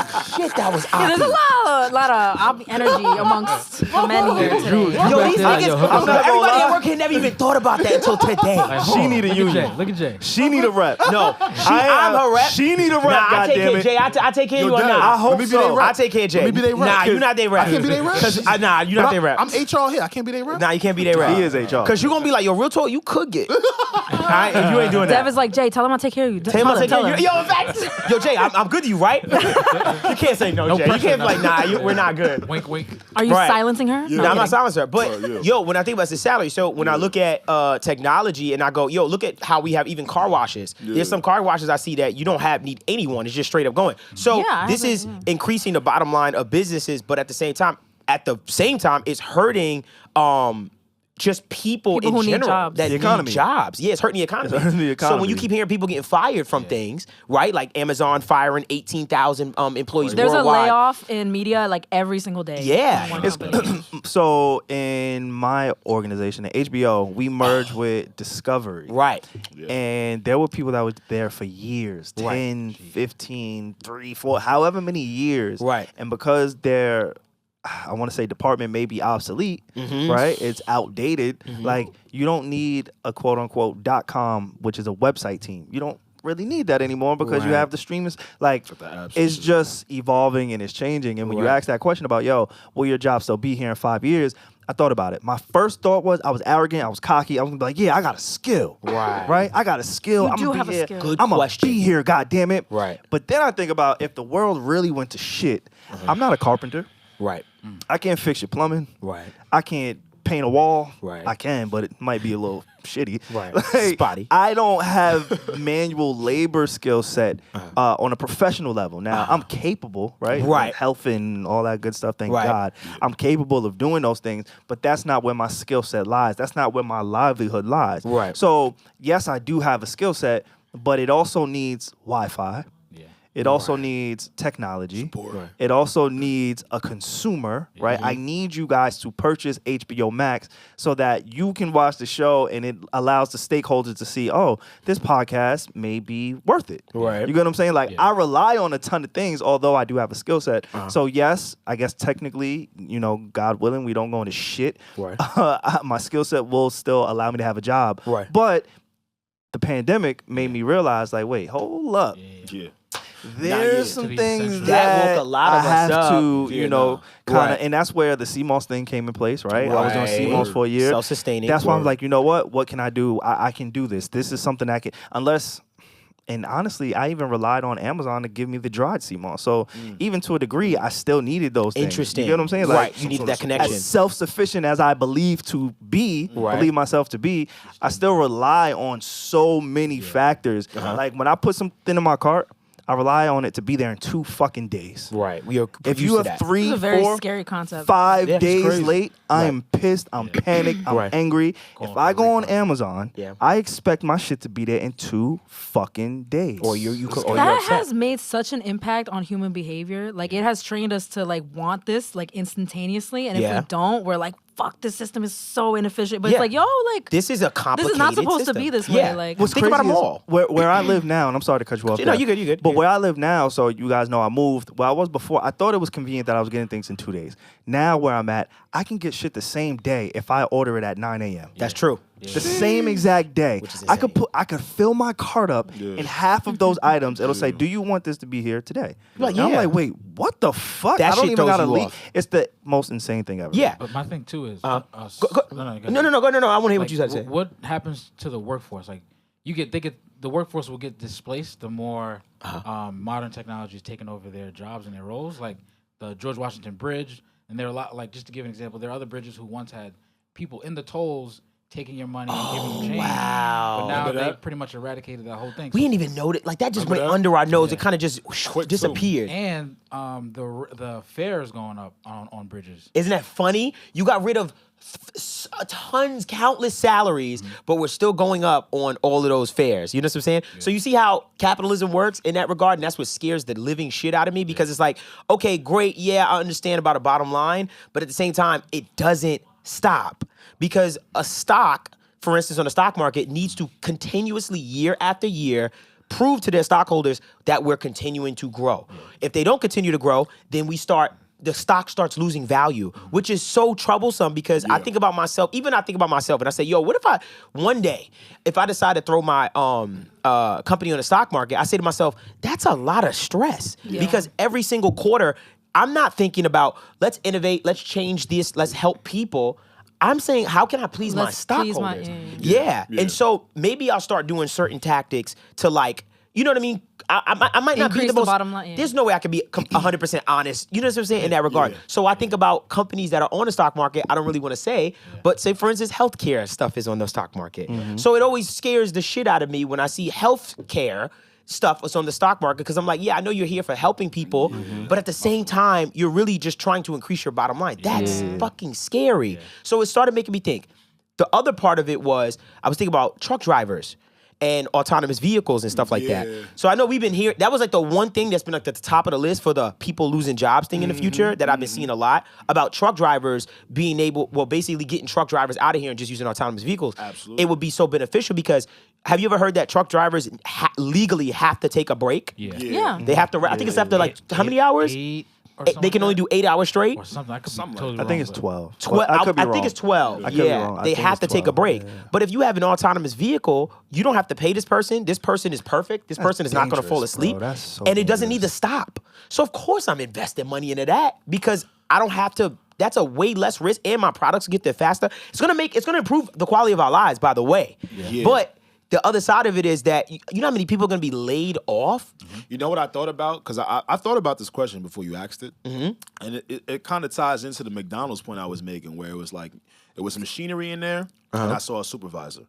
shit. That was Yeah, there's a lot of energy amongst the men here today. Drew Yo, back these there, like, niggas. yo, hook us I'm not up. gonna Everybody lie. at work here never even thought about that until today. Like, hold She on, need a look union. At Jay. Look at Jay. She need a rep. No, I'm her rep. She need a rep. Nah, I take care goddammit. of Jay. I take care of Yo, you or Dad, not. I hope let me be so. they rep. I take care of Jay. Let me be they rep. Nah, you're not they rep. I can't be they rep. Nah, you're not they rep. I'm HR here. I can't be they rep. Nah, you can't be their rep. He is HR. Cause you're gonna be like, yo, real talk, you could get. Alright, if you ain't doing that. Dev is like, Jay, tell him I'll take care of you. Tell him I'll take care of you. yo, in fact, yo, Jay, I'm good to you, right? You can't say no, Jay. You can't be like, nah, we're not good. Wink, wink. Are you silencing her? No, I'm not silencing her. But yo, when I think about the salary, so when I look at technology and I go, yo, look at how we have even car washes. There's some car washes I see that you don't need anyone. It's just straight up going. So this is increasing the bottom line of businesses, but at the same time, it's hurting just people in who need general jobs. that The economy. need jobs. Yeah, it's hurting the economy. It's hurting the So economy. when you keep hearing people getting fired from things, right? Like Amazon firing 18,000 employees There's worldwide. a layoff in media like every single day. Yeah. in one It's- company. So in my organization, the HBO, we merged with Discovery. Right. And there were people that were there for years, 10, 15, 3, 4, however many years. Right. And because their, I want to say department may be obsolete, right? It's outdated. Like you don't need a quote unquote .com, which is a website team. You don't really need that anymore because you Right. have the streamers. Like it's just evolving and it's changing. And when you ask that question about, yo, will your job still be here in 5 years? I thought about it. My first thought was I was arrogant. I was cocky. I was gonna be like, yeah, I got a skill. Right. I got a skill. You I'm do gonna have be a here. skill. Good I'm gonna question. be here. God damn it. Right. But then I think about if the world really went to shit. I'm not a carpenter. Right. I can't fix your plumbing. Right. I can't paint a wall. Right. I can, but it might be a little shitty. Right. Like, Spotty. I don't have manual labor skill set on a professional level. Now, I'm capable, right? Right. Health and all that good stuff, thank Right. God. I'm capable of doing those things, but that's not where my skill set lies. That's not where my livelihood lies. Right. So, yes, I do have a skill set, but it also needs Wi-Fi. It also needs technology. Right. It also needs a consumer, right? I need you guys to purchase HBO Max so that you can watch the show and it allows the stakeholders to see, oh, this podcast may be worth it. Right. You get what I'm saying? Like, I rely on a ton of things, although I do have a skill set. So, yes, I guess technically, God willing, we don't go into shit. Right. My skill set will still allow me to have a job. Right. But the pandemic made me realize, like, wait, hold up. Yeah. There's To some be things sensitive. That that woke a lot of I have us up. to, Yeah, kind of, Right. and that's where the CMOS thing came in place, right? I was doing Right. CMOS for a year. Self-sustaining. That's why I'm like, you know what can I do? I can do this. This is something I can, and honestly, I even relied on Amazon to give me the dried CMOS. So even to a degree, I still needed those things. Interesting. You get what I'm saying? Right. You needed that connection. As self-sufficient as I believe myself to be, I still rely on so many factors. Like when I put something in my cart, I rely on it to be there in 2 fucking days. Right. We are If used you to have that. 3, This is a very 4, scary concept. 5 Yeah, it's days crazy. late, I am pissed, I'm panicked, I'm Right. angry. Going If I for go on refund. Amazon, Yeah. I expect my shit to be there in 2 fucking days. Or you could, or you're That upset. has made such an impact on human behavior. Like it has trained us to like want this like instantaneously, and if Yeah. we don't, we're like, "Fuck, this system is so inefficient." But Yeah. it's like, yo, like This is a complicated this is not supposed to system. be this Yeah. way. Like, What's Think crazy about them is all. Where I live now, and I'm sorry to cut you off. No, there, you good, you good. But Yeah. where I live now, so you guys know I moved. Where I was before, I thought it was convenient that I was getting things in 2 days. Now where I'm at, I can get shit the same day if I order it at 9 a.m. That's true. The same exact day. Which is I could insane. I could fill my cart up in half of those items. It'll say, "Do you want this to be here today?" Like, And I'm yeah. like, "Wait, what the fuck?" That I don't shit even throws gotta you leave. off. It's the most insane thing ever. Yeah. But my thing too is, Go, no, no. I want to hear what you had to say. What happens to the workforce? Like, the workforce will get displaced the more modern technology is taking over their jobs and their roles. Like the George Washington Bridge, and there are a lot. Like just to give an example, there are other bridges who once had people in the tolls taking your money and giving you change. wow. But now Remember they that? pretty much eradicated that whole thing. We didn't even know that. Like that just Remember went that? under our nose. Yeah. It kind of just Quick, too. disappeared. And the fares going up on bridges. Isn't that funny? You got rid of countless salaries, but we're still going up on all of those fares. You know what I'm saying? So you see how capitalism works in that regard, and that's what scares the living shit out of me because it's like, okay, great, yeah, I understand about a bottom line, but at the same time, it doesn't stop because a stock, for instance, on the stock market, needs to continuously, year after year, prove to their stockholders that we're continuing to grow. If they don't continue to grow, then the stock starts losing value, which is so troublesome because I think about myself, and I say, yo, what if one day, if I decide to throw my company on the stock market, I say to myself, that's a lot of stress because every single quarter, I'm not thinking about, let's innovate, let's change this, let's help people. I'm saying, how can I please my Let's please stockholders? my- Yeah. And so maybe I'll start doing certain tactics to like, you know what I mean? I might not be Increase the the most. bottom line, yeah. There's no way I can be 100% honest. You know what I'm saying in that regard. Yeah. So I think about companies that are on the stock market. I don't really want to say, but say for instance, healthcare stuff is on the stock market. So it always scares the shit out of me when I see healthcare stuff is on the stock market because I'm like, yeah, I know you're here for helping people, but at the same time, you're really just trying to increase your bottom line. That's fucking scary. So it started making me think. The other part of it was I was thinking about truck drivers and autonomous vehicles and stuff like that. So I know we've been here. That was like the one thing that's been like at the top of the list for the people losing jobs thing in the future that I've been seeing a lot about truck drivers being able, well, basically getting truck drivers out of here and just using autonomous vehicles. Absolutely. It would be so beneficial because have you ever heard that truck drivers legally have to take a break? Yeah. They have to, I think it's after like, how many hours? 8 or They something can only like do 8 hours straight. that? Or something. I could be Something totally I think wrong, it's but- 12. 12. I could be I wrong. think it's 12. I could be Yeah, wrong. I they think have it's to take a 12. break. Yeah. But if you have an autonomous vehicle, you don't have to pay this person. This person is perfect. This person is not going to fall dangerous, bro. asleep. That's so and it doesn't need to dangerous. stop. So of course I'm investing money into that because I don't have to. That's a way less risk, and my products get there faster. It's gonna improve the quality of our lives. By the way, Yeah. but the other side of it is that you know how many people are gonna be laid off. You know what I thought about? Because I thought about this question before you asked it. And it kind of ties into the McDonald's point I was making where it was like, it was machinery in there and I saw a supervisor.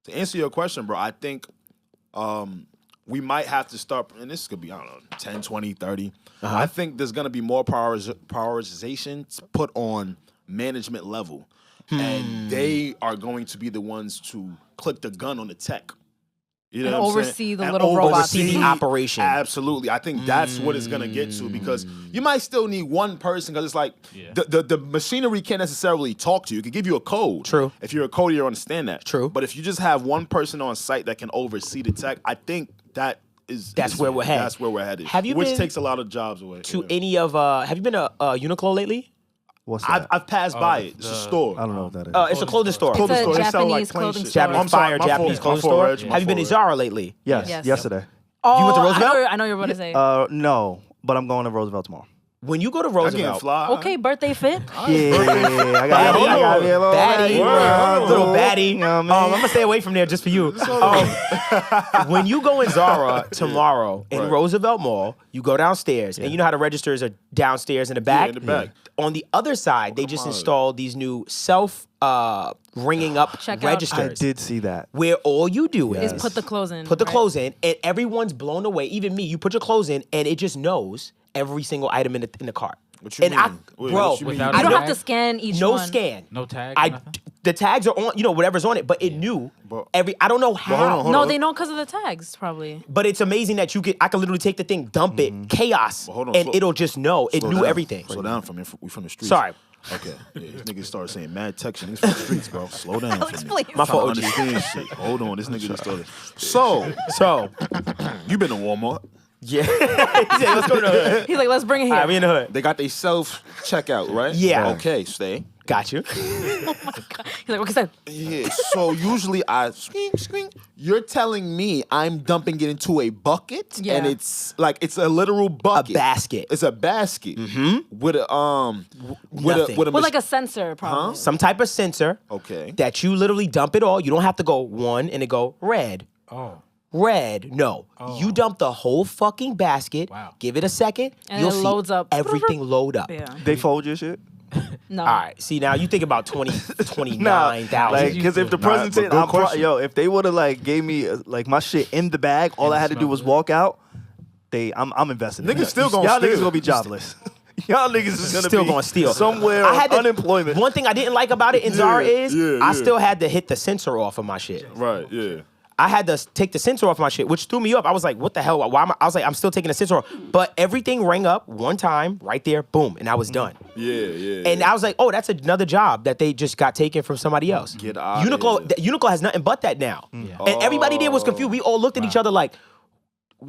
To answer your question, bro, I think we might have to start, and this could be, I don't know, 10, 20, 30. I think there's going to be more prioritization put on management level. And they are going to be the ones to click the gun on the tech. You know And what I'm saying? oversee the And little robots. Oversee the operation. Absolutely. I think that's what it's going to get to because you might still need one person because it's like the machinery can't necessarily talk to you. It can give you a code. True. If you're a coder, you understand that. True. But if you just have one person on site that can oversee the tech, I think that's where we're headed. That's where we're headed. Have you Which been takes a lot of jobs away. To Yeah. any of have you been to Uniqlo lately? What's that? I've passed by it. It's a store. I don't know what that is. It's a clothing store. It's Clothing a store. They sell, like, Japanese plain clothing shit. store. Japanese I'm sorry, fire, my Japanese fault, clothing my fault, store. Reg, my Have you been to fault, Zara lately? Yes, Yes. yesterday. Oh, You went to Roosevelt? I know you're about to say. No, but I'm going to Roosevelt tomorrow. When you go to I can't Roosevelt, fly. Okay, birthday fit. Yeah, I got Baddie, me a little baddie, little baddie. You know what I I'm mean? gonna stay away from there just for you. When you go in Zara tomorrow in Right. Roosevelt Mall, you go downstairs, and you know how the registers are downstairs in the back. in the back. On the other side, they just on. installed these new self ringing up Checkout. I registers. did see that. Where all you do Is is put the clothes in. put the right? clothes in, and everyone's blown away. Even me, you put your clothes in, and it just knows every single item in the cart. What you and mean? Wait, bro, what you mean? Without You a don't tag? have to scan each no one. scan. No tag or nothing? The tags are on, whatever's on it, but it knew But- I don't know how. hold on. No, they know because of the tags, probably. But it's amazing that I can literally take the thing, dump it, chaos, But hold on, and slow- it'll just know. It Slow knew down. everything. Slow down from me. We from the streets. Sorry. Okay. Yeah, these niggas started saying mad texting. Niggas from the streets, bro. Slow down. I'll for me. explain. My I'm trying fault, to OG. understand shit. Hold on. This nigga just started. So, So, you been to Walmart. yeah. He said, let's go to the hood. He's like, let's bring it here. All right, we in the hood. They got their self-checkout, right? Yeah. Okay, stay. Got you. He's like, what said? Yeah, so usually you're telling me I'm dumping it into a bucket, Yeah. and it's a literal bucket, basket. It's a basket with a with Nothing. a With like a sensor, probably. Some type of sensor okay. that you literally dump it all. You don't have to go one and it go red. Oh. Red. No. You dump the whole fucking basket. Wow. Give it a second. And you'll it see loads up. everything load up. Yeah. They fold your shit? No. All right. See, now you think about 29,000. like because if the Nah, presentation, but good question. if they would have like gave me like my shit in the bag, all I had to do was walk out. I'm investing. in Niggas it. still gonna y'all niggas steal. gonna be jobless. Y'all niggas is gonna Still be gonna steal. somewhere I on had to- unemployment. One thing I didn't like about it in Zara is yeah, I yeah. still had to hit the sensor off of my shit. Right, yeah. I had to take the sensor off my shit, which threw me off. I was like, what the hell? Why am I was like, I'm still taking the sensor off. But everything rang up one time, right there, boom, and I was done. Yeah. And I was like, oh, that's another job that they just got taken from somebody else. Get outta Uniqlo, here. Uniqlo has nothing but that now. And everybody there was confused. We all looked at each other like,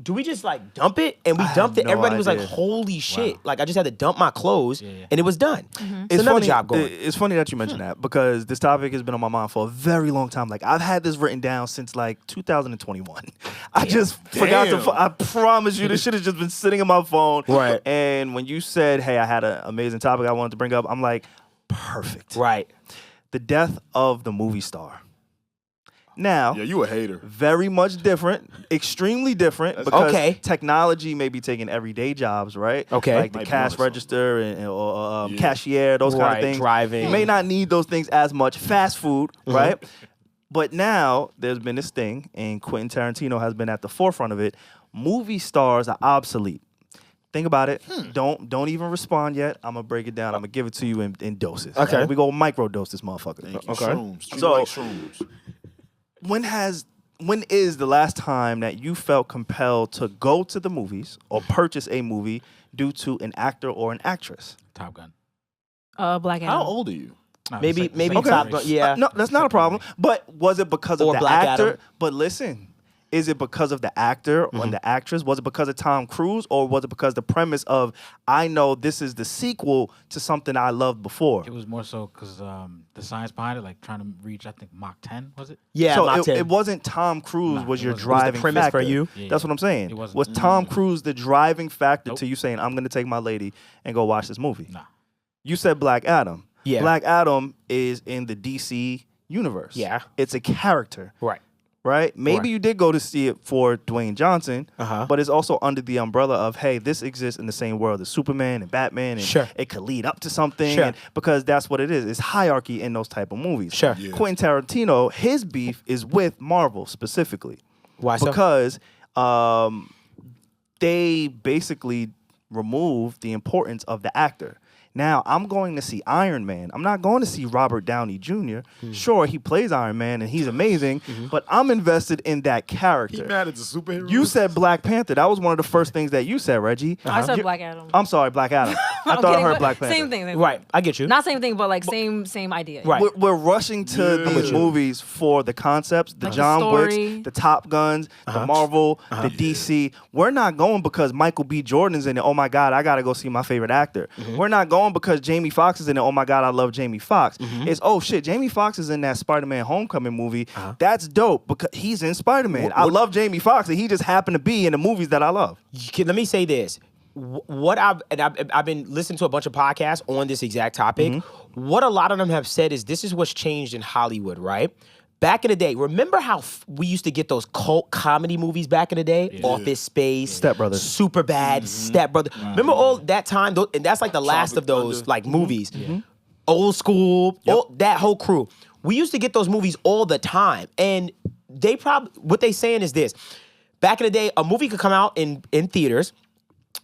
do we just like dump it? And we dumped it. no Everybody was like, idea. holy shit. Like I just had to dump my clothes and it was done. It's It's another funny, job going. It's funny that you mentioned that because this topic has been on my mind for a very long time. Like I've had this written down since like 2021. I just forgot to. Damn. I promise you, this shit has just been sitting in my phone. Right. And when you said, "Hey, I had an amazing topic I wanted to bring up," I'm like, perfect. Right. The death of the movie star. Now, Yeah, you a hater. very much different, extremely different, because Okay. technology may be taking everyday jobs, right? Okay. Like the Might be cash on to register or cashier, those kind Right, of things. driving. You may not need those things as much. Fast food, right? But now there's been this thing, and Quentin Tarantino has been at the forefront of it. Movie stars are obsolete. Think about it. Don't even respond yet. I'm gonna break it down. I'm gonna give it to you in doses. Okay. Right? We go micro dose this motherfucker. Thank you. Okay. Shrooms. Treat So- it like shrooms. When is the last time that you felt compelled to go to the movies or purchase a movie due to an actor or an actress? Top Gun. Black Adam. How old are you? No, Maybe second Top race. Gun. Yeah. No, that's not a problem. But was it because of Or the Black actor? Adam. But listen, is it because of the actor or the actress? Was it because of Tom Cruise, or was it because the premise of I know this is the sequel to something I loved before? It was more so because the science behind it, like trying to reach, I think, Mach 10, was it? Yeah. so Mach 10. it wasn't Tom Cruise Nah, was it your wasn't. It was the driving premise factor. for you? Yeah, That's yeah. what I'm saying. It wasn't. Was Tom Cruise the driving factor Nope. to you saying I'm going to take my lady and go watch this movie? Nah. You said Black Adam. Yeah. Black Adam is in the DC universe. Yeah. It's a character. Right. Right? Maybe Right. you did go to see it for Dwayne Johnson, Uh-huh. but it's also under the umbrella of, hey, this exists in the same world as Superman and Batman, and Sure. it could lead up to something, Sure. and because that's what it is. It's hierarchy in those type of movies. Sure. Yeah. Quentin Tarantino, his beef is with Marvel specifically. Why so? Because they basically remove the importance of the actor. Now, I'm going to see Iron Man. I'm not going to see Robert Downey Jr. Sure, he plays Iron Man and he's amazing, but I'm invested in that He character. mad at the superhero. You said Black Panther. That was one of the first things that you said, Reggie. I said You- Black Adam. I'm sorry, Black Adam. I I'm thought I kidding, heard but Black Panther. Same thing. Right. I get you. Not same thing, but like same idea. Right. We're rushing to Yeah. these movies for the concepts, the Like the John Wicks, story. the Top Guns, the Marvel, the DC. We're not going because Michael B. Jordan's in it. Oh my God, I gotta go see my favorite actor. We're not going because Jamie Foxx is in it. Oh my God, I love Jamie Foxx. It's oh shit, Jamie Foxx is in that Spider-Man Homecoming movie. That's dope because he's in Spider-Man. I love Jamie Foxx, and he just happened to be in the movies that I love. Let me say this. What I've been listening to a bunch of podcasts on this exact topic. What a lot of them have said is this is what's changed in Hollywood, right? Back in the day, remember how we used to get those cult comedy movies back in the day? Office Space, Step Brothers. Super Bad, Step Brother. Remember all that time? And that's like the last of those Thunder. like movies. Old School, that whole crew. We used to get those movies all the time, and they probably what they saying is this: back in the day, a movie could come out in theaters.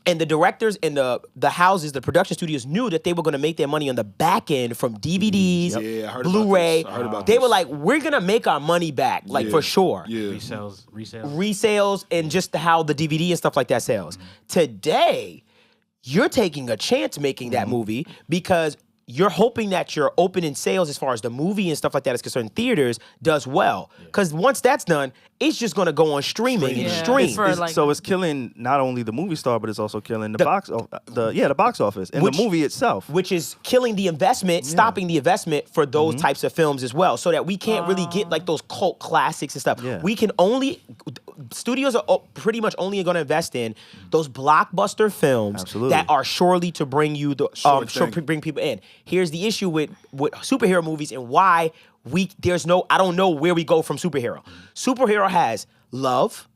And the directors and the houses, the production studios knew that they were going to make their money on the back end from DVDs, Yeah, I heard about Blu-ray. this. I heard about They this. were like, we're going to make our money back, like Yeah. for sure. Yeah. Resales. Resales and just how the DVD and stuff like that sells. Today, you're taking a chance making that movie because you're hoping that your opening sales as far as the movie and stuff like that is concerned in theaters does well. Because once that's done, it's just going to go on streaming and Yeah. stream. For, like- So it's killing not only the movie star, but it's also killing the box office and Which- the movie itself. Which is killing the investment, stopping the investment for those types of films as well, so that we can't really get like those cult classics and stuff. Yeah. We can only, studios are pretty much only going to invest in those blockbuster films Absolutely. that are surely to bring you the thing. bring people in. Here's the issue with superhero movies and why I don't know where we go from superhero. Superhero has love,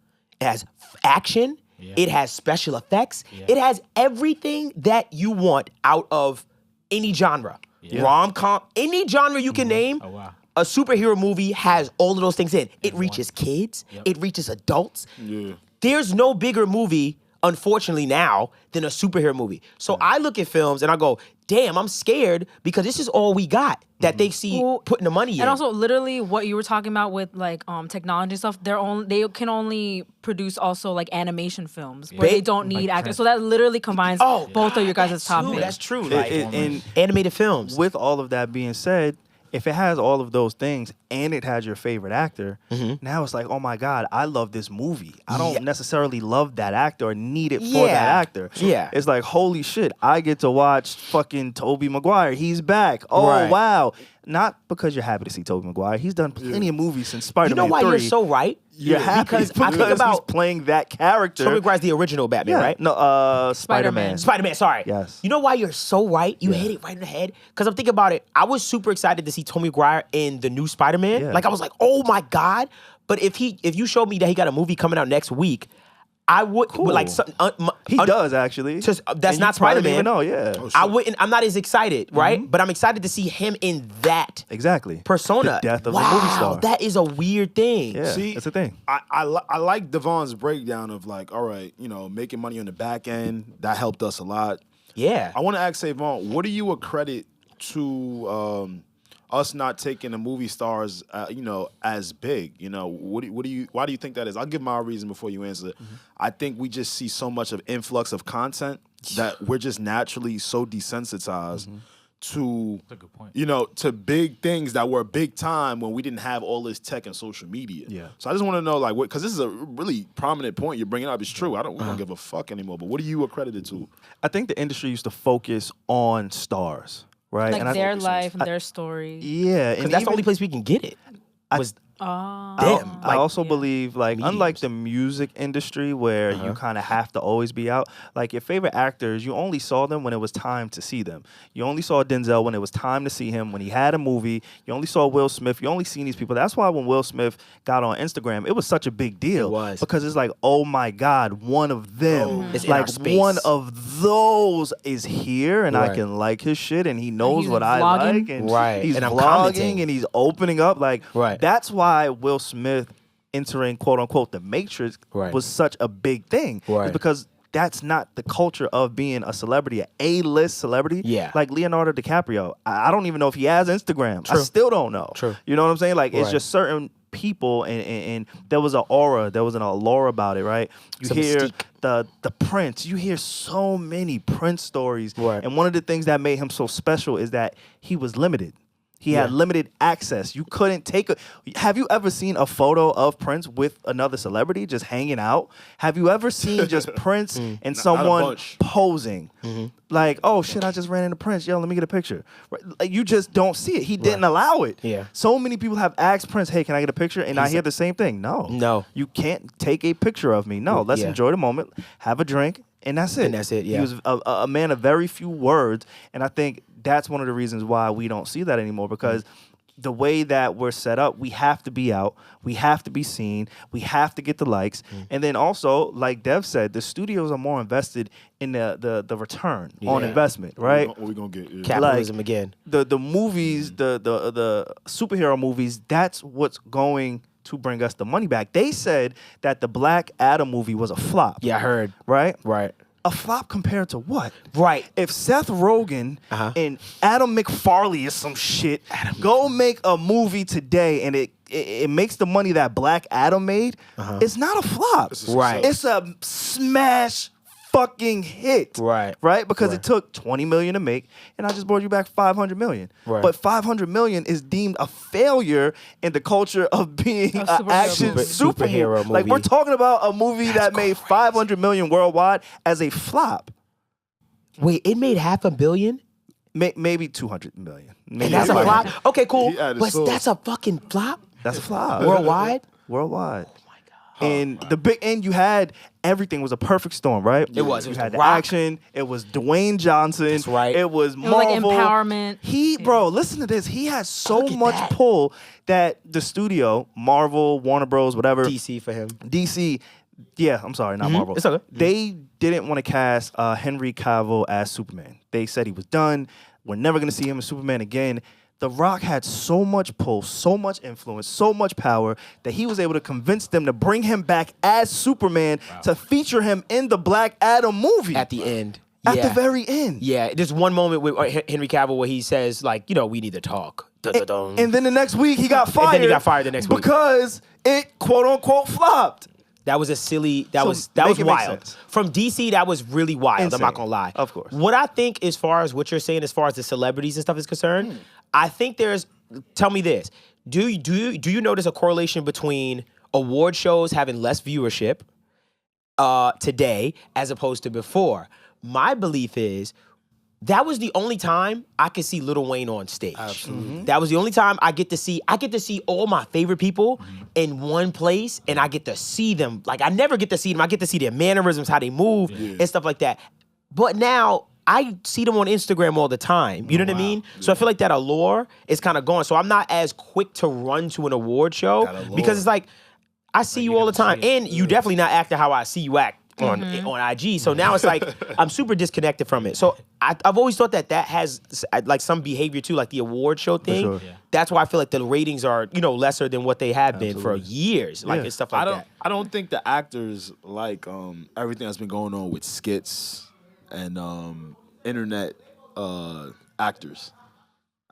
it has action, it has special effects, it has everything that you want out of any genre. Rom-com, any genre you can name. Oh, wow. A superhero movie has all of those things in. It reaches kids, it reaches adults. Yeah. There's no bigger movie, unfortunately, now than a superhero movie. So I look at films and I go, damn, I'm scared because this is all we got that they see Well, putting the money in. And also, literally, what you were talking about with like technology stuff, they can only produce also like animation films where they don't need Like actors. So that literally combines both of your guys' that's topics. true. That's true. Like, And animated films. with all of that being said, if it has all of those things and it has your favorite actor, now it's like, oh my God, I love this movie. I don't necessarily love that actor or need it for that Yeah. actor. Yeah. It's like, holy shit, I get to watch fucking Tobey Maguire. He's back. Oh, Right. wow. not because you're happy to see Tobey Maguire. He's done plenty of movies since Spider-Man 3. You know why you're so right? You're happy because I think about he's playing that character. Tobey Maguire's the original Batman, right? No, Spider-Man. Spider-Man, sorry. Yes. You know why you're so right? You hit it right in the head. Because I'm thinking about it. I was super excited to see Tobey Maguire in the new Spider-Man. Yeah. Like, I was like, oh my God. But if you showed me that he got a movie coming out next week, I would like He does actually. That's And not you probably Spider-Man. didn't even know, yeah. I wouldn't. I'm not as excited, right? But I'm excited to see him in that Exactly. persona. The death of wow, a movie star. That is a weird thing. Yeah, See, that's the thing. I like Devon's breakdown of like, all right, making money on the back end, that helped us a lot. Yeah. I want to ask SaVon, what do you accredit to us not taking the movie stars, as big? Why do you think that is? I'll give my reason before you answer it. I think we just see so much of influx of content that we're just naturally so desensitized to, That's a good point. to big things that were big time when we didn't have all this tech and social media. Yeah. So I just want to know, like, because this is a really prominent point you're bringing up. It's true. We don't give a fuck anymore. But what are you accredited to? I think the industry used to focus on stars, right? Like And their life and their story. yeah, Because and that's the even- only place we can get it. Was Oh. them. I also yeah. believe, like, Mediums. unlike the music industry where you kind of have to always be out, like, your favorite actors, you only saw them when it was time to see them. You only saw Denzel when it was time to see him, when he had a movie. You only saw Will Smith. You only seen these people. That's why when Will Smith got on Instagram, it was such a big deal. It was. Because it's like, oh my God, one of them. It's in our like, space. one of those is here, and I Right. can like his shit, and he knows he's what I vlogging. like. And Right. he's And I'm vlogging, commenting. and he's opening up. Like, Right. that's why Will Smith entering quote unquote the Matrix Right. was such a big thing. Right. It's because that's not the culture of being a celebrity, an A-list celebrity. Yeah. Like Leonardo DiCaprio. I don't even know if he has Instagram. I True. still don't know. True. You know what I'm saying? Like, it's Right. just certain people and there was an aura, there was an allure about it, right? You Some hear mystique. the Prince, you hear so many Prince stories. Right. And one of the things that made him so special is that he was limited. He had Yeah. limited access. You couldn't take a. Have you ever seen a photo of Prince with another celebrity just hanging out? Have you ever seen just Prince and Not a someone bunch. posing? Like, oh shit, I just ran into Prince. Yo, let me get a picture. Right? Like, you just don't see it. He didn't allow it. Yeah. So many people have asked Prince, hey, can I get a picture? And I hear the same thing. No. No. You can't take a picture of me. No. Let's Yeah. enjoy the moment, have a drink, and that's it. And that's it, yeah. He was a man of very few words, and I think that's one of the reasons why we don't see that anymore, because the way that we're set up, we have to be out, we have to be seen, we have to get the likes, and then also, like Dev said, the studios are more invested in the return on Yeah. investment, right? What we gonna get? Yeah. Capitalism again. The movies, the superhero movies, that's what's going to bring us the money back. They said that the Black Adam movie was a flop. Yeah, I heard. Right? Right. A flop compared to what? Right. If Seth Rogen and Adam McFarley is some shit, go make a movie today and it makes the money that Black Adam made, it's not a flop. Right. It's a smash fucking hit. Right. Right? Because Right. it took 20 million to make, and I just brought you back 500 million. Right. But 500 million is deemed a failure in the culture of being an superhero action movie. Superhero superhero. Like, movie. we're talking about a movie that made 500 million worldwide as a flop. Wait, it made $500 million? Maybe 200 million. Maybe And that's a Yeah. flop? Okay, cool. He added But sauce. that's a fucking flop? That's a flop. Worldwide? Worldwide. And the big end, you had everything was a perfect storm, right? It was. It You was had The the Rock. action. It was Dwayne Johnson. That's right. It was It was like Marvel. empowerment. Bro, listen to this. He has so Look at much that. pull that the studio, Marvel, Warner Bros, whatever, DC for him. DC. Yeah, I'm sorry, not Marvel. It's okay. They didn't want to cast Henry Cavill as Superman. They said he was done. We're never going to see him as Superman again. The Rock had so much pull, so much influence, so much power that he was able to convince them to bring him back as Superman to feature him in the Black Adam movie. At the end. At Yeah. the very end. Yeah, there's one moment with Henry Cavill where he says, like, we need to talk. Dun-dun-dun. And then the next week he got fired. then he got fired the next week. because it quote unquote flopped. That was a silly. That So was make it make wild. sense. From DC, that was really wild. I'm Insane. not gonna lie. Of course. What I think, as far as what you're saying, as far as the celebrities and stuff is concerned, I think there's. Tell me this: Do you notice a correlation between award shows having less viewership today as opposed to before? My belief is that was the only time I could see Lil Wayne on stage. Absolutely. That was the only time I get to see all my favorite people in one place, and I get to see them. Like, I never get to see them. I get to see their mannerisms, how they move, and stuff like that. But now I see them on Instagram all the time. You know what I mean? So I feel like that allure is kind of gone. So I'm not as quick to run to an award show because it's like I see you all the time, and you definitely not acting how I see you act on IG. So now it's like I'm super disconnected from it. So I've always thought that has like some behavior too, like the award show thing. sure. Yeah. That's why I feel like the ratings are lesser than what they have been for years, like and stuff like that. I don't think the actors like everything that's been going on with skits and internet actors.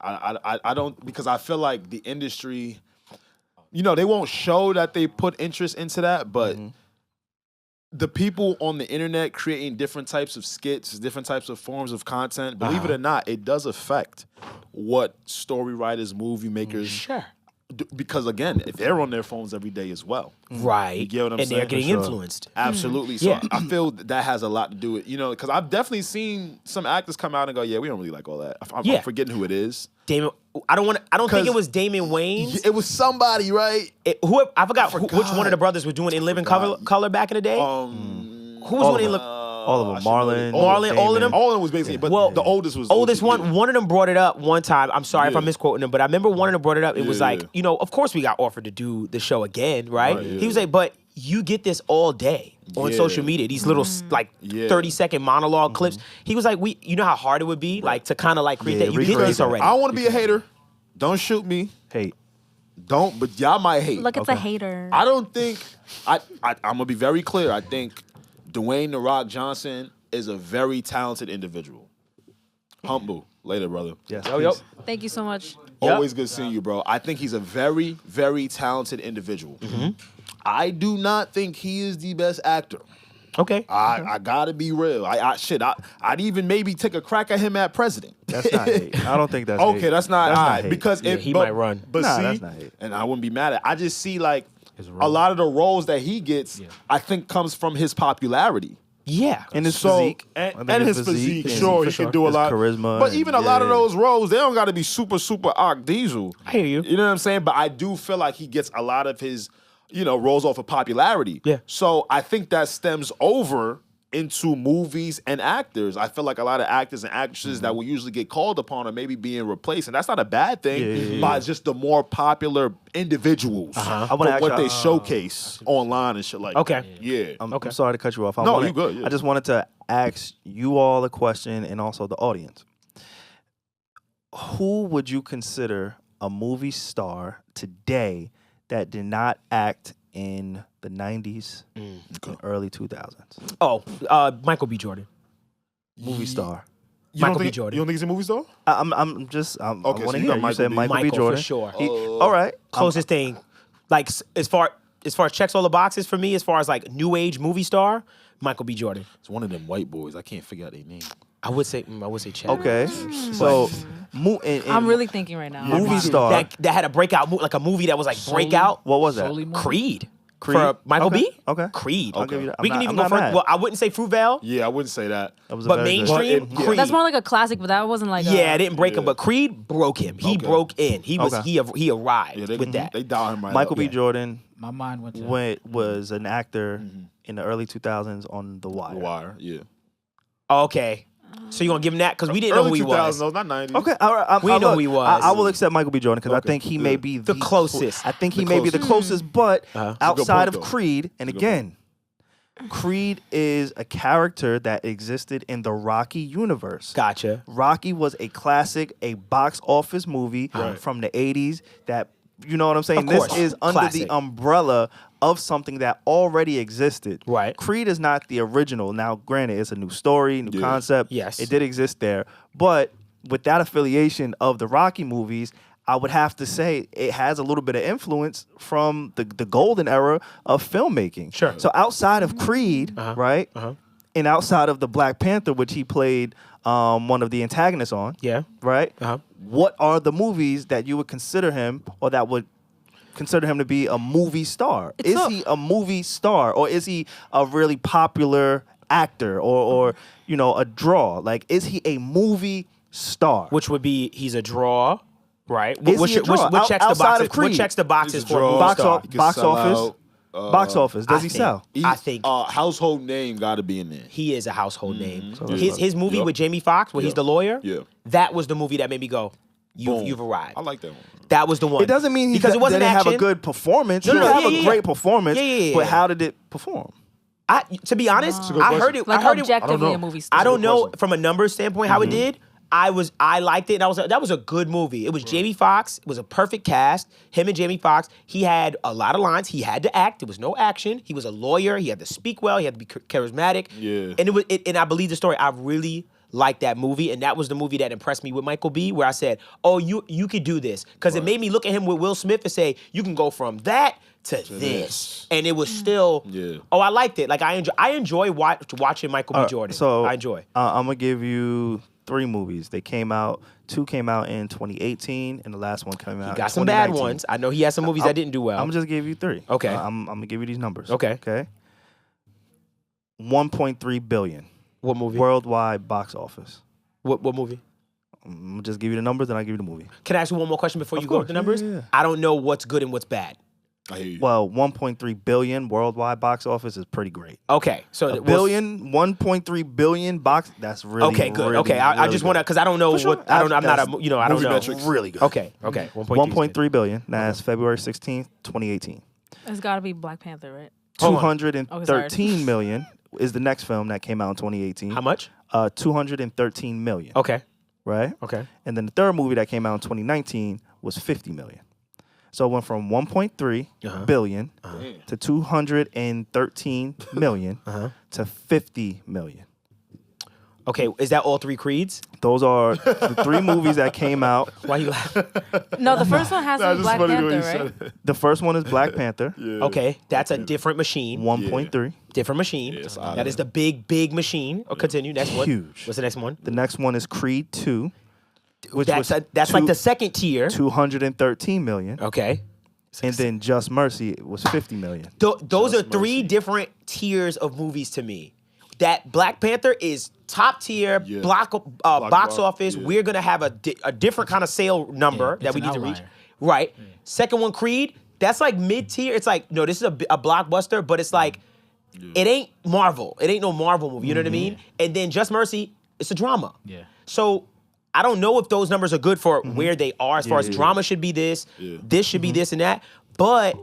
I don't, because I feel like the industry, they won't show that they put interest into that, but the people on the internet creating different types of skits, different types of forms of content, believe it or not, it does affect what story writers, movie makers. Sure. Because again, if they're on their phones every day as well, Right. You get what I'm and saying? they're getting For sure. influenced. Absolutely. So Yeah. I feel that has a lot to do with, because I've definitely seen some actors come out and go, yeah, we don't really like all that. I'm forgetting who it is. Damon, I don't think 'Cause- it was Damon Wayans. It was somebody, right? I forgot which one of the brothers was doing In Living Color back in the day. Who was doing In Living? All of them. Marlon, Marlon, all of them? All of them was basically, but Well, the oldest was Oldest one. One of them brought it up one time. I'm sorry if I'm Yeah. misquoting them, but I remember one of them brought it up. It was Yeah, like, yeah. of course we got offered to do the show again, right? Right, yeah. He was like, but you get this all day on Yeah. social media. These little like Yeah. 30-second monologue clips. He was like, you know how hard it would be, like to kind of like create Yeah, that. You get recreate this that. already. I don't want to be a hater. Don't shoot me. Hate. Don't, but y'all might hate. Look, it's a hater. I don't think, I'm going to be very clear. I think Dwayne "The Rock" Johnson is a very talented individual. Humble. Later, brother. Yes. Yep. Thank you so much. Always good seeing you, bro. I think he's a very, very talented individual. I do not think he is the best actor. Okay. I gotta be real. I'd even maybe take a crack at him at president. That's not hate. I don't think that's Okay, hate. that's not That's all not right, hate. because he might run. But Nah, see, that's not hate. and I wouldn't be mad at. I just see like His a role. lot of the roles that he gets. I think comes from his popularity. Yeah. And his So physique. I and think his physique, sure, he can do a His lot. charisma But and- even a lot of yeah. those roles, they don't got to be super Ock Diesel. I hear you. You know what I'm saying? But I do feel like he gets a lot of his, roles off of popularity. Yeah. So I think that stems over into movies and actors. I feel like a lot of actors and actresses that will usually get called upon are maybe being replaced, and that's not a bad thing. By just the more popular individuals I for wanna ask what y'all- they showcase online and shit like Okay. that. Yeah. I'm sorry to cut you off. No, you good, yeah. I just wanted to ask you all a question and also the audience. Who would you consider a movie star today that did not act in the 90s and early 2000s? Oh, Michael B. Jordan. Movie star. Michael B. Jordan. You don't think he's a movie star? I want Okay, to so hear. you got You Michael said B. Michael B. Michael, Jordan. for sure. All right. Closest thing, like as far as checks all the boxes for me, as far as like new age movie star, Michael B. Jordan. It's one of them white boys. I can't figure out their name. I would say Chet. Okay. So, I'm really thinking right now. movie star. that had a breakout, like a movie that was like breakout. What was that? Solely movie? Creed. Creed? For Michael Okay, B. okay. Creed. I'll give you that. We I'm can not- even I'm go not further. mad. Well, I wouldn't say Fruitvale, Yeah, I wouldn't say that. That was a but very good- mainstream But Creed. That's more like a classic, but that wasn't like yeah, a, it didn't break him, but Creed broke him. He Okay. broke in. He was Okay. he arrived Yeah, with that. They dial him right Michael up. B. Jordan My mind went to was an actor in the early 2000s on The Wire. The Wire, yeah. Okay, so you gonna give him that because we didn't know who Early he 2000s, was. though, not 90s. Okay, all right. We know who he was. I will accept Michael B. Jordan because I Okay, think he may be The closest. I think he The may be the closest. closest, but Uh-huh. outside point, of though. Creed, and That's a good again, Creed is a character that existed in the Rocky universe. Gotcha. Rocky was a classic, a box office movie Right. from the 80s that, you know what I'm saying? Of course. This is under Classic. the umbrella of something that already existed. Right. Creed is not the original. Now, granted, it's a new story, new Yeah. concept. Yes. It did exist there. But with that affiliation of the Rocky movies, I would have to say it has a little bit of influence from the golden era of filmmaking. Sure. So outside of Creed, right? And outside of the Black Panther, which he played one of the antagonists on, Yeah. right? Uh-huh. What are the movies that you would consider him, or that would consider him to be a movie star? It's Is he a movie star, or is he a really popular actor or you know, a draw? Like, is he a movie star? Which would be he's a draw, right? Is he a draw? What checks the Outside boxes? of Creed. What checks the boxes He's a for a draw. movie box, star? He can box sell office. out, Box office. Does he think- sell? I think household name got to be in there. he is a household name. So His movie Yup. with Jamie Foxx, where he's Yeah. the lawyer, Yeah. that was the movie that made me go, Boom. you've arrived. I like that one. That was the one. It doesn't mean because it wasn't didn't action. have a good performance. No, he no, didn't yeah, have yeah, a great yeah. performance. Yeah. But how did it perform? To be honest, good I heard question. it. Like I heard it. objectively a movie star. I don't know question. from a numbers standpoint how it did. I liked it. And that was a good movie. It was Jamie Foxx. It was a perfect cast. Him and Jamie Foxx. He had a lot of lines. He had to act. There was no action. He was a lawyer. He had to speak well. He had to be charismatic. Yeah. And and I believe the story. I really liked that movie, and that was the movie that impressed me with Michael B. Where I said, "Oh, you could do this," because it made me look at him with Will Smith and say, "You can go from that to this," this. and it was still. Yeah. Oh, I liked it. Like I enjoy watching Michael B. Jordan. So I enjoy. I'm gonna give you 3 movies. Two came out in 2018, and the last one came out. Got in some bad 2019. ones. I know he has some movies that didn't do well. I'm just give you 3. Okay. I'm gonna give you these numbers. Okay. Okay. 1.3 billion What movie? worldwide box office. What movie? I'm gonna just give you the numbers, then I will give you the movie. Can I ask you one more question before you go with course. the numbers? Yeah. I don't know what's good and what's bad. I hear you. Well, 1.3 billion worldwide box office is pretty great. Okay, so A billion, 1.3 billion box. That's really Okay, good. Really, okay, I really just good. want to because I don't know For sure. what I don't. I'm not a That's I don't movie know. metrics. really good. Okay, 1.3 billion. That's February 16th, 2018. It's got to be Black Panther, right? Hold on. 213 million is the next film that came out in 2018. How much? 213 million. Okay, Right? okay. And then the third movie that came out in 2019 was 50 million. So it went from 1.3 billion to 213 million to 50 million. Okay, is that all 3 Creeds? Those are the 3 movies that came out. Why you laughing? No, the first one has to be Black Panther, right? The first one is Black Panther, Okay, that's a different machine. 1.3. Different machine. it's outta That is the big machine. Oh, continue. Next one. Huge. What's the next one? The next one is Creed 2, which That's was like the second tier. 213 million. Okay. And then Just Mercy was 50 million. Those are 3 different tiers of movies to me. That Black Panther is top tier, Yeah. box office. yeah. We're gonna have a different kind of sale number Yeah, that we it's need an to reach. outlier. Right. Second one, Creed. That's like mid tier. It's like no, this is a blockbuster, but it's like it ain't Marvel. It ain't no Marvel movie. You know what I mean? And then Just Mercy, it's a drama. Yeah. So I don't know if those numbers are good for where they are as far as drama should be this, this should be this and that, but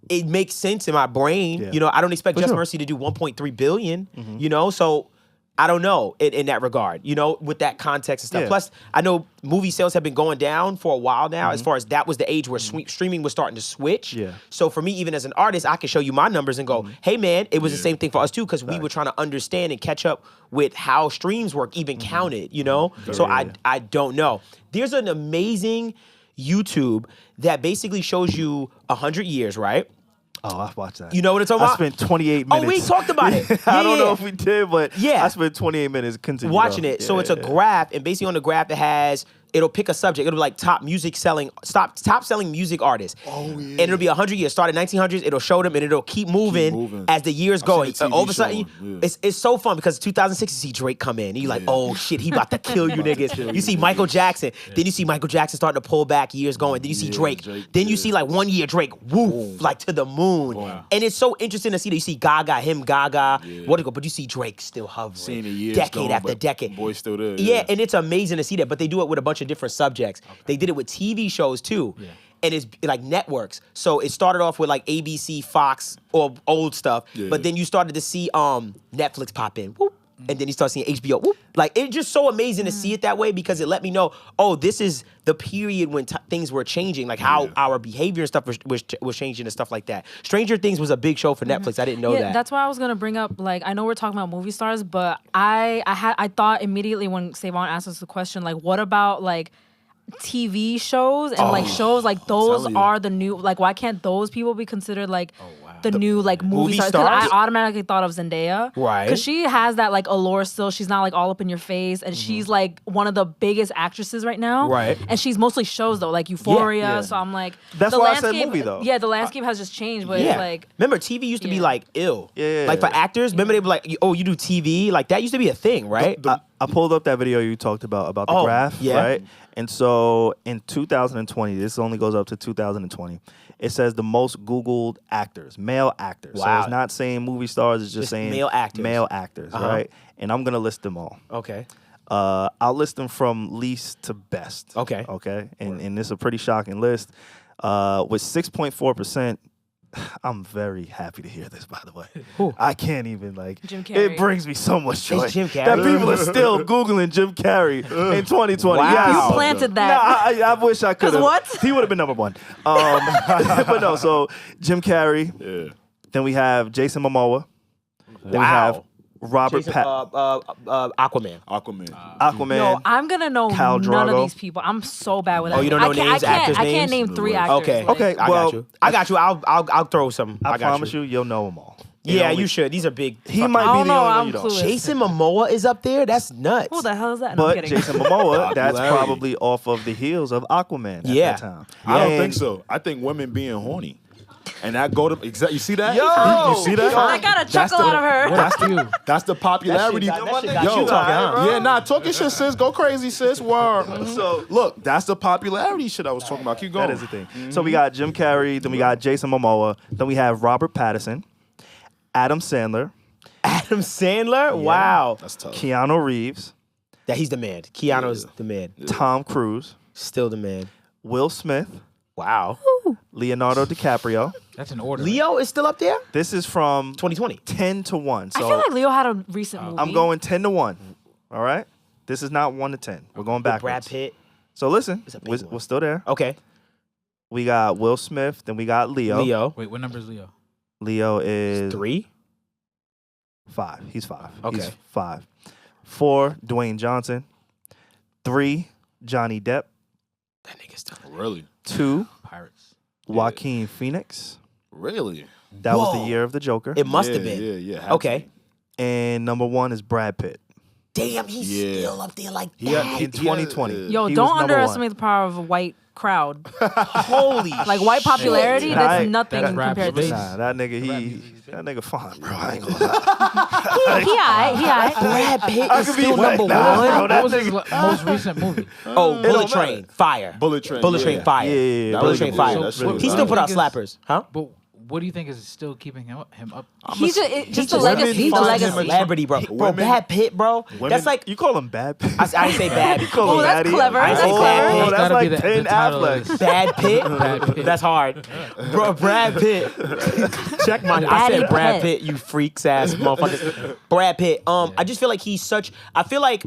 it makes sense in my brain. Yeah. You know, I don't expect For Just sure. Mercy to do 1.3 billion, you know, so I don't know in that regard, you know, with that context and stuff. Yeah. Plus, I know movie sales have been going down for a while now as far as that was the age where streaming was starting to switch. Yeah. So for me, even as an artist, I can show you my numbers and go, hey man, it was the same thing for us too, because we were trying to understand and catch up with how streams work, even counted, you know? So Yeah. I don't know. There's an amazing YouTube that basically shows you 100 years, right? Oh, I watched that. You know what I'm talking I about? spent 28 Oh, minutes. we talked about it. I don't Yeah. know if we did, but Yeah. I spent 28 minutes continuing Watching it. So it's a Yeah. graph, and basically on the graph it has, it'll pick a subject. It'll be like top selling music artists. Oh, yeah. And it'll be 100 years. Started 1900s, it'll show them, and it'll keep moving, moving. as the years I've go. seen the TV All of a sudden, show, yeah. it's so fun because 2006 you see Drake come in. And you're like, oh shit, he about to kill you niggas. You see Michael Jackson. Then you see Michael Jackson starting to pull back, years going. Then you see Drake. Then you see like 1 year Drake, woof, like to the moon. And it's so interesting to see that you see Gaga, what it go, but you see Drake still hovering. Seeing the years decade going, after but decade. boy's still there. Yeah, and it's amazing to see that. But they do it with a bunch of different subjects. They did it with TV shows too. Yeah. And it's like networks. So it started off with like ABC, Fox, or old stuff. Yeah. But then you started to see Netflix pop in. Whoop. And then you start seeing HBO. Whoop. Like it's just so amazing to see it that way because it let me know, oh, this is the period when things were changing, like how our behavior and stuff was changing and stuff like that. Stranger Things was a big show for Netflix. I didn't know that. That's why I was gonna bring up, like, I know we're talking about movie stars, but I thought immediately when SaVon asked us the question, like, what about like TV shows and like shows like those telling you. are the new, like, why can't those people be considered like the new like movie stars. 'Cause stars? I automatically thought of Zendaya, Right. Because she has that like allure still. She's not like all up in your face, and she's like one of the biggest actresses right now, Right. And she's mostly shows though, like Euphoria. Yeah. So I'm like, That's the why I said landscape- movie, though. Yeah, the landscape has just changed, but Yeah. it's like. Remember, TV used to be Yeah. like ill. Yeah. Like for actors, remember they were like, oh, you do TV? Like that used to be a thing, right? I pulled up that video you talked about the Oh, graph, yeah. right? And so in 2020, this only goes up to 2020. It says the most Googled actors, male actors. So Wow. it's not saying movie stars, it's just saying male actors. Male actors, right? And I'm gonna list them all. Okay. I'll list them from least to best. Okay. Okay. And this is a pretty shocking list. With 6.4%. I'm very happy to hear this, by the way. Who? I can't even Jim it Carrey. brings me so much joy It's Jim Carrey? that people are still Googling Jim Carrey in 2020. Wow. Yes. You planted Nah, that. I wish I could have. what? He would have been number one. But no, so Jim Carrey. Yeah. Then we have Jason Momoa. Then we have Robert Jason, Aquaman. Aquaman. No, I'm gonna know Khal none of Drogo. these people. I'm so bad with that. Oh, you don't know names, actors' I names? can't name 3 actors. Okay. like- Okay. I Well, got you. I got you. I'll throw some. I got promise you, you'll know them all. Yeah, only- you should. These are big. He fucking- might I be don't the know, only one I'm you don't. clueless. Jason Momoa is up there. That's nuts. Who the hell is that? No, I'm But kidding. Jason Momoa, that's Popularity. probably off of the heels of Aquaman at Yeah. that time. I don't And- think so. I think women being horny. And that go to you see that? Yo! you see that? I got a That's chuckle the- out of her. That's the that's the popularity. That shit got Yo, you talking, huh? Yeah, nah, talking shit, sis. Go crazy, sis. Word. So- look, that's the popularity shit I was talking about. Keep going. That is the thing. So we got Jim Carrey, then we got Jason Momoa, then we have Robert Pattinson, Adam Sandler, Adam Sandler. Wow. That's tough. Keanu Reeves, That he's the man. Keanu's the man. Tom Cruise, Still the man. Will Smith, Wow. Leonardo DiCaprio. That's an order. Leo is still up there. This is from 2020. 10 to 1. I So feel like Leo had a recent movie. I'm going 10 to 1. All right? This is not 1 to 10. We're going backwards. Brad Pitt. So listen, a big we're, one. we're still there. Okay. We got Will Smith, then we got Leo. Leo. Wait, what number is Leo? Leo is 3. 5. He's 5. Okay. He's 5. 4, Dwayne Johnson. 3, Johnny Depp. That nigga's still. Really? 2, Pirates. Joaquin Phoenix. Really? That was Whoa. the year of the Joker. It must yeah, have been. Yeah. had to Okay. be. And number 1 is Brad Pitt. Damn, he's Yeah. still up there like He had- that. In 2020. Yo, He was don't number underestimate one. the power of a white crowd. Holy Like white popularity, Shit. that's Right. nothing That's rap compared to. space. Nah, that nigga fine, bro. I ain't gonna lie. He aight. Brad Pitt is could be still like, number nah, one. bro, What that was his nigga. most recent movie? Oh, Bullet don't Train, matter. fire. Bullet Train. Bullet Train, yeah. fire. Yeah, That Bullet was a Train, good fire. movie. That's So really what- He good. still put out think is- slappers, huh? But what do you think is still keeping him up? He's just the Just legacy. he's The just a legacy. celebrity, bro. Bro, Women- Brad Pitt, bro. women- That's like You call him bad? I didn't say bad. You call Oh, him that's Batty? clever. I That's say clever. Bad Pitt. Oh, that's Gotta like be the 10 title of Afflecks. this. Bad Pitt. Brad Pitt. That's hard, bro. Brad Pitt. Check my. I Batty said Brad Pitt. Pitt. You freaks ass motherfuckers. Brad Pitt. I just feel like he's such. I feel like,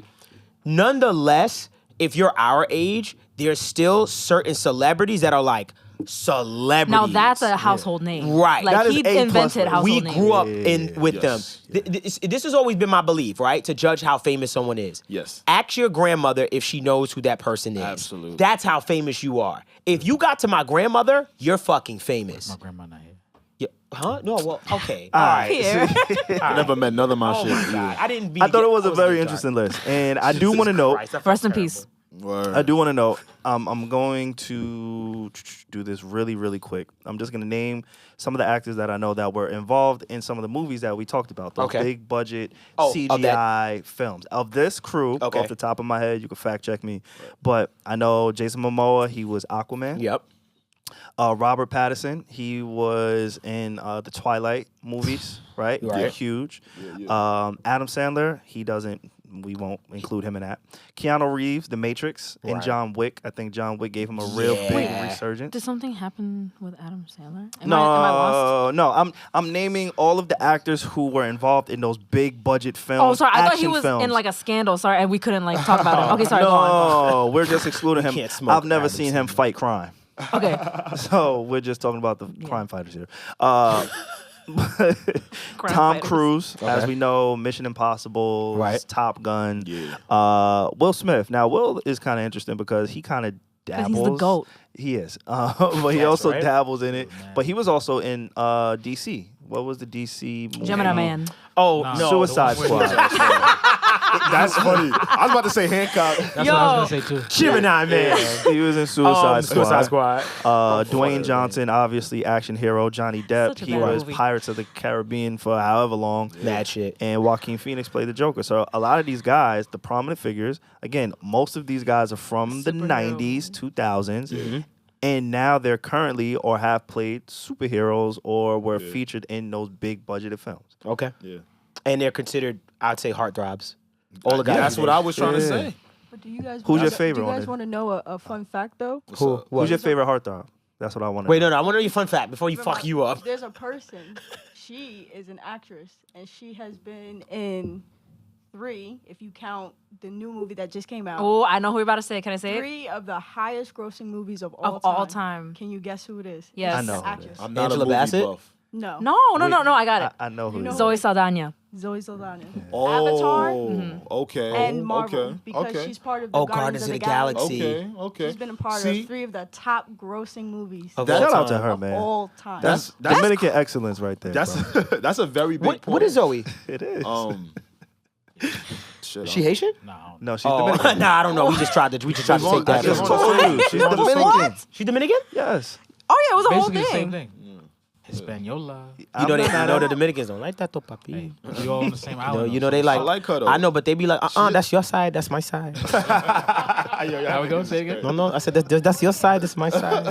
nonetheless, if you're our age, there's still certain celebrities that are like celebrities. Now that's a household name. Right. Like That is he A+ invented list. household we names. grew up Yeah. with Yes. them. This has always been my belief, right? To judge how famous someone is. Yes. Ask your grandmother if she knows who that person is. Absolutely. That's how famous you are. If you got to my grandmother, you're fucking famous. My grandma not here. Yeah. Huh? No, well, okay. All right. Here. I never met none of my Oh shit. my God. I didn't be I thought it was a I very being interesting dark. list. And I do want to know, Christ, that Rest in felt peace. Word. I do want to know, I'm going to do this really, really quick. I'm just going to name some of the actors that I know that were involved in some of the movies that we talked about. Those Okay. big budget Oh, of CGI films. Of this crew, Okay. off the top of my head, you can fact check me. But I know Jason Momoa, he was Aquaman. Yep. Robert Pattinson, he was in the Twilight movies, right? Right. They're huge. Adam Sandler, we won't include him in that. Keanu Reeves, The Matrix, and Right. John Wick. I think John Wick gave him a real big Yeah. resurgence. Did something happen with Adam Sandler? Am I lost? No. I'm naming all of the actors who were involved in those big budget films. Oh, sorry. I thought he action was films. in like a scandal. Sorry, and we couldn't like talk about him. Okay, sorry. Go on. No, we're just excluding him. can't smoke I've never Adam seen him fight crime. Okay. So we're just talking about the crime fighters here. Crime Tom fighters. Cruise, as Okay. we know, Mission Impossible, Right. Top Gun. Yeah. Will Smith. Now, Will is kind of interesting because he kind of dabbles. he's the GOAT. He is, but he Yes, also right? dabbles in it. Man. But he was also in DC. What was the DC movie? Gemini Man. Oh Nah, no, Suicide the one Squad. That's funny. I was about to say Hancock. That's Yo. what I was gonna say too. Gemini Man. He was in Suicide Suicide Squad. Squad. Dwayne Johnson, obviously action hero. Johnny Depp, Such a he bad was movie. Pirates of the Caribbean for however long. Mad shit. And Joaquin Phoenix played the Joker. So a lot of these guys, the prominent figures, again, most of these guys are from the Superhero. 90s, 2000s. And now they're currently or have played superheroes or were featured in those big budgeted films. Okay. Yeah. And they're considered, I'd say, heartthrobs. All the guys. That's what I was trying to Yeah. say. But do you guys? Who's your do favorite you on guys it? want to know a fun fact though? Who? What? Who's your favorite heartthrob? That's what I want to Wait, know. no. I want to know your fun fact before you fuck you up. There's a person. She is an actress, and she has been in 3, if you count the new movie that just came out. Oh, I know who you're about to say. Can I say it? 3 of the highest grossing movies of all Of time. all time. Can you guess who it is? Yes. I know The who it actress. is. I'm not Angela a movie Bassett? buff. No. No, I got it. I know who You it know is. Zoe Saldana. Zoe Saldana. Oh, Avatar okay. and Marvel Okay. because okay. she's part of the Oh, Guardians of the Galaxy. Okay. Okay. She's been a part See, of 3 of the top grossing movies Of That- all Shout out to time. her, of man. all time. That's Dominican excellence right there. That's bro. that's a very big point. What is Zoe? It is. Shit, She Haitian? No. no, she's Oh, Dominican. nah, I don't know. We just tried to take I that. just I told told you, she's Dominican. She Dominican? Yes. Oh yeah, it was a whole Basically the same thing. thing. Hispaniola. You know the Dominicans don't like that, though, papi. Hey, we all on the same You know, island. you know they like. I like her, though. I know, but they be like, that's your side, that's my side. How we go? Say it again. No, I said that's your side, that's my side.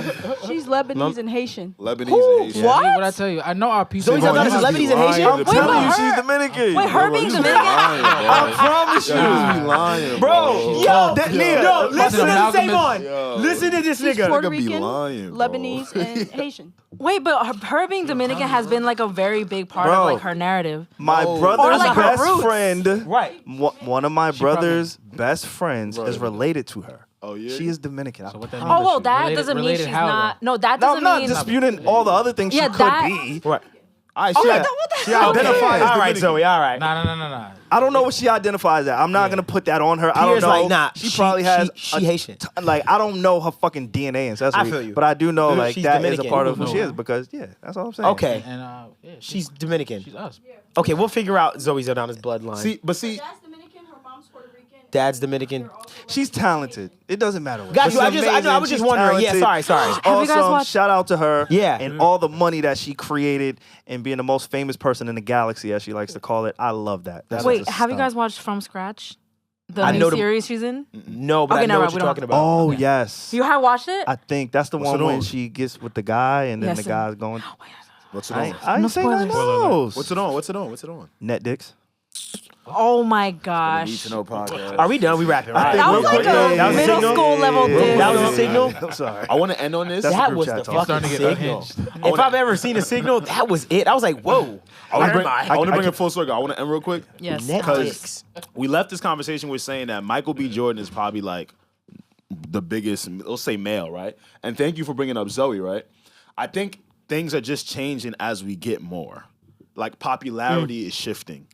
She's Lebanese and Haitian. Lebanese Who? and Haitian. What? What I tell you? I know our people. Zoe Saldana is Lebanese and Haitian? I'm Wait, telling but you, her- she's Dominican. Wait, her being Dominican? I promise you. You just be lying, Bro, bro. yo, listen to Malcolm is- SaVon. Yo. Listen to this She's nigga. Puerto Nigga be Rican, lying, bro. Lebanese, and Haitian. Wait, but her being Dominican has been like a very big part Bro. of like her narrative. My Oh. brother's Or like her best roots. friend, Right. one of my brother's best friends is Right. related to her. Oh, yeah? She is Dominican. I So what that promise Oh well, you. that Related- doesn't mean related she's how, though? not. No, that No, doesn't I'm not mean. disputing all the other things Yeah, she that- could be. Right. All right, Yeah. she identifies as All right, Dominican. Zoe. All right. Nah. I don't know what she identifies as. I'm not gonna put that on her. I don't Pierre's know. like, nah, she probably has. She a Haitian. like I don't know her fucking DNA ancestry. I feel you. But I do know like She's that is Dominican. a part of who Google she is knows. because that's all I'm saying. Okay. And yeah, She's Dominican. she's us. Okay, we'll figure out Zoe Saldana's bloodline. See, That's Dominican. Her mom's Puerto Rican. Dad's Dominican. She's talented. It doesn't matter what. Got you. She's I was just amazing. wondering. She's Yeah, talented. sorry. She's Have you guys awesome. watched- Shout out to her. Yeah. And all the money that she created and being the most famous person in the galaxy, as she likes to call it. I love that. That's Wait, just a have you stunt. guys watched From Scratch? The I new know the- series she's in. No, but Okay, I know never what mind, you're we don't talking have about. Oh yes. You have watched it? I think that's the What's one it when on? she gets with the guy and then Yes, the sir. guy's going. What's it I on? ain't, I ain't No saying none of spoilers. those. What's it on? What's it on? What's it on? Net dicks. Oh my Need gosh. to know podcast. Are we done? We rapping, right? That was like That a was middle signal? school level diss. That was a signal? I'm sorry. I want to end on this. That's a That group was chat the talk. fucking Starting to get signal. unhinged. If I've ever seen a signal, that was it. I was like, whoa. I want Where am I? to bring it full circle. I want to end real quick. Yes. Netflix. We left this conversation with saying that Michael B. Jordan is probably like the biggest, let's say male, right? And thank you for bringing up Zoe, right? I think things are just changing as we get more. Like popularity is shifting.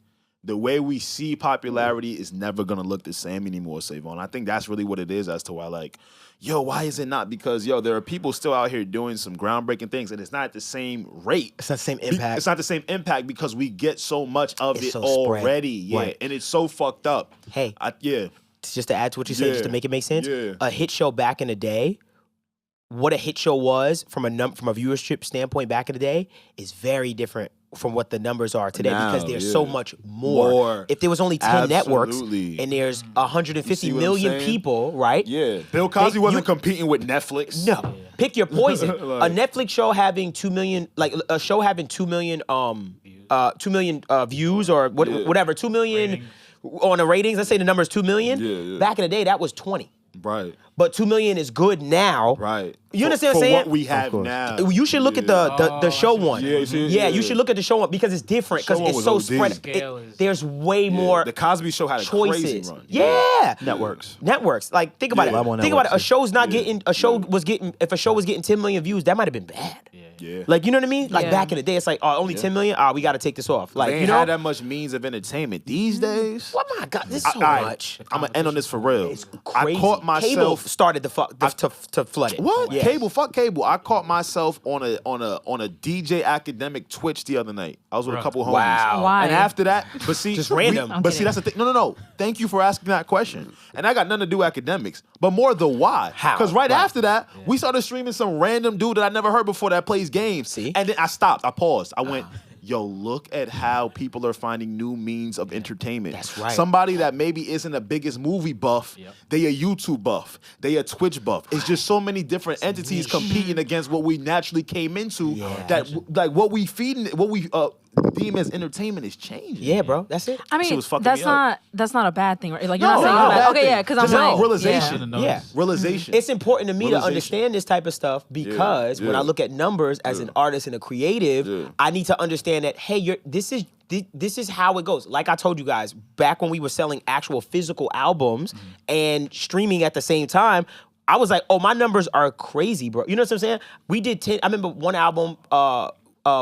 The way we see popularity is never gonna look the same anymore, SaVon. I think that's really what it is as to why, like, yo, why is it not? Because, yo, there are people still out here doing some groundbreaking things, and it's not at the same rate. It's not the same impact. It's not the same impact because we get so much of It's it so spread. already. Yeah, Right. and it's so fucked up. Hey, Yeah. just to add to what you said, just to Yeah. make it make sense, Yeah. a hit show back in the day, what a hit show was from a viewership standpoint back in the day is very different from what the numbers are today Now, because there's yeah. so much more. More. If there was only 10 networks Absolutely. and there's You 150 see what I'm million saying? people, right? Yeah. Bill Cosby you- wasn't competing with Netflix. No. Pick your poison. Like- A Netflix show having 2 million, like a show having 2 million, 2 million views or whatever, 2 million on the ratings. Let's say the number is 2 million. Yeah, yeah. Back in the day, that was 20. Right. But 2 million is good now. Right. You understand what I'm for saying? what we have course. now. You should look at the show one. Yeah, you see- yeah. you should look at the show one because it's different because Show one it's was so OD. spread. Scale is- There's way Yeah, more The Cosby Show had a choices. crazy run. Yeah. Networks. Networks. Like think about Yeah. it. Level Think about it. A networks. show's not getting if a show was getting 10 million views, that might have been bad. Yeah. Like you know what I mean? Like Yeah. back in the day, it's like only 10 million. We got to take this off. Like They you ain't know. had that much means of entertainment these days. Oh my God, this is so All right, much. I'm gonna end on this for real. It's I crazy. caught myself started to flood it. What? Yeah. Cable? Fuck cable. I caught myself on a DJ Academic Twitch the other night. I was with a couple homies. Wow. Why? And after that, but see, Just random. I'm But see, kidding. that's the thing. No. Thank you for asking that question. And I got nothing to do with academics, but more the why. How? Because right Why? after that, we started streaming some random dude that I never heard before that plays games. See? And then I stopped. I paused. I went, yo, look at how people are finding new means of entertainment. That's right. Somebody that maybe isn't the biggest movie buff, they a YouTube buff, they a Twitch buff. It's just so many different entities competing against what we naturally came into. That like what we feeding, what we deem as entertainment is changing. Yeah, bro. That's it. I Shit mean, was fucking that's me up. not a bad thing, right? Like you're No, not saying no, it's bad. bad Okay, thing. yeah, because I'm Just like realization. Yeah. Realization. It's important to me to Realization. understand this type of stuff because when yeah. I look at numbers as an artist and a creative, I need to understand that, hey, this is how it goes. Like I told you guys, back when we were selling actual physical albums and streaming at the same time, I was like, oh, my numbers are crazy, bro. You know what I'm saying? We did 10, I remember one album,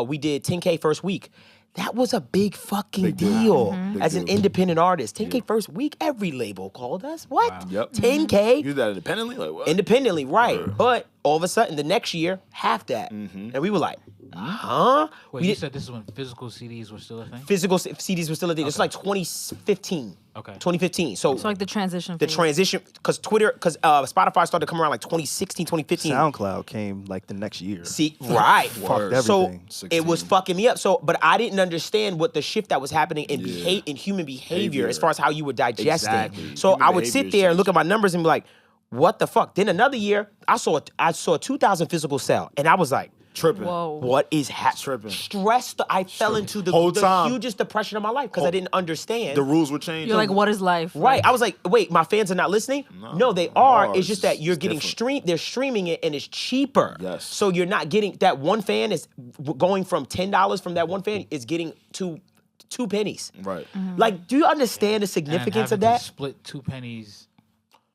we did 10K first week. That was a big fucking deal as an independent artist. 10K first week, every label called us. What? Wow. Yep. 10K? You do that independently? Like what? Independently, right. But all of a sudden, the next year, half that. And we were like, huh? Wait, you said this is when physical CDs were still a thing? Physical CDs were still a thing. It's like 2015. Okay. 2015. So like the transition. the phase. transition, because Spotify started to come around like 2016, 2015. SoundCloud came like the next year. See, right. Fucked So everything. it was fucking me up. So, but I didn't understand what the shift that was happening in in human behavior as far as how you were digesting. Exactly. So Human I would behavior sit there and is look at my numbers and be like, "What the fuck?" Then another year, I saw a 2,000 physical sell, and I was like, Tripping. Whoa. "What is happening?" Tripping. Stressed. I fell into the Whole time. hugest depression of my life because I didn't understand. The rules were changing. You're like, what is life? Right. I was like, wait, my fans are not listening? No, they are. No, It's just that you're it's getting different. they're streaming it and it's cheaper. Yes. So you're not getting that one fan is going from $10 from that one fan is getting to 2 pennies. Right. Like, do you understand the And significance having of that? to split 2 pennies.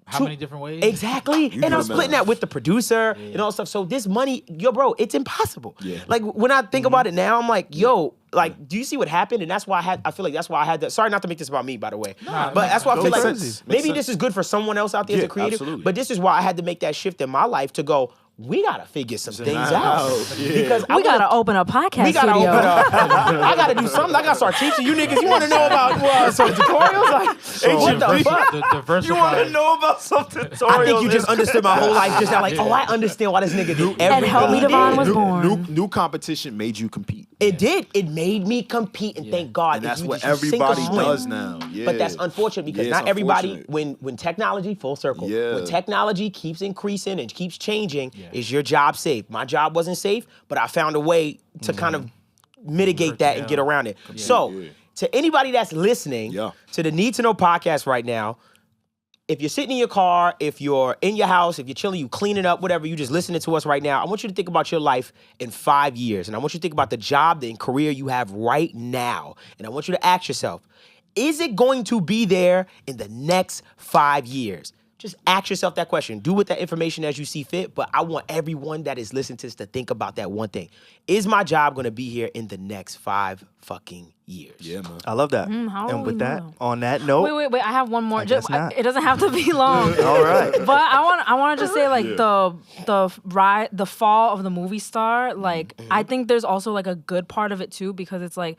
How Two- many different ways? Exactly. And I'm do the splitting math. that with the producer and all stuff. So this money, yo, bro, it's impossible. Yeah. Like when I think about it now, I'm like, yo, like, do you see what happened? And that's why I feel like that's why I had that. Sorry not to make this about me, by the way. But that's why I feel Makes like sense. maybe Makes this sense. is good for someone else out there as a Yeah, creative. absolutely. But this is why I had to make that shift in my life to go, we gotta figure some things out. out. Yeah. Because We gotta open a podcast we gotta studio. open up. I gotta do something. I gotta start teaching you niggas. You want to know about some tutorials? Like, what the fuck? Diversify. You want to know about some tutorials? I think you just understood my whole life just now. Like, oh, I understand why this nigga did And everything. Help Me he Devon did. was born. New competition made you compete. It did. It made me compete, and thank God. And if that's you what just sink or everybody swim. does now. Yeah. But that's unfortunate because Yeah, it's not everybody, unfortunate. when technology, full circle, Yeah. when technology keeps increasing and keeps changing, is your job safe? My job wasn't safe, but I found a way to kind of mitigate that and get around it. So, to anybody that's listening to the Need to Know podcast right now, if you're sitting in your car, if you're in your house, if you're chilling, you cleaning up, whatever, you just listening to us right now, I want you to think about your life in 5 years. And I want you to think about the job and career you have right now. And I want you to ask yourself, is it going to be there in the next 5 years? Just ask yourself that question. Do with that information as you see fit, but I want everyone that is listening to this to think about that one thing. Is my job going to be here in the next 5 fucking years? Yeah, man. I love that. how And will with we that, know? on that note, Wait. I have one more. guess not. It doesn't have to be long. all right. But I want to just say like the fall of the movie star. Like I think there's also like a good part of it too because it's like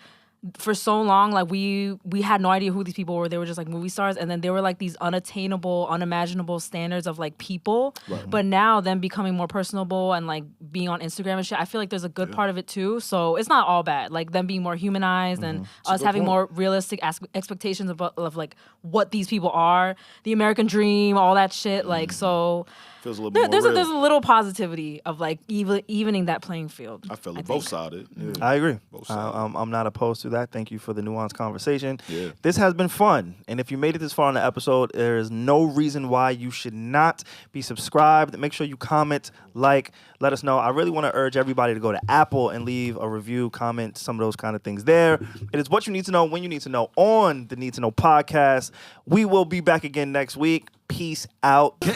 for so long like we had no idea who these people were. They were just like movie stars, and then they were like these unattainable, unimaginable standards of like people. But now them becoming more personable and like being on Instagram and shit, I feel like there's a good part of it too. So it's not all bad. Like them being more humanized and us having more realistic expectations of like what these people are, the American dream, all that shit. Like so. Feels a little bit There's more there's real. a little positivity of like evening that playing field. I feel it think. both sided. Yeah. I agree. Both sides. I'm not opposed to that. Thank you for the nuanced conversation. Yeah. This has been fun. And if you made it this far in the episode, there is no reason why you should not be subscribed. Make sure you comment, like, let us know. I really want to urge everybody to go to Apple and leave a review, comment, some of those kind of things there. It is what you need to know when you need to know on the Need to Know podcast. We will be back again next week. Peace out. Gang.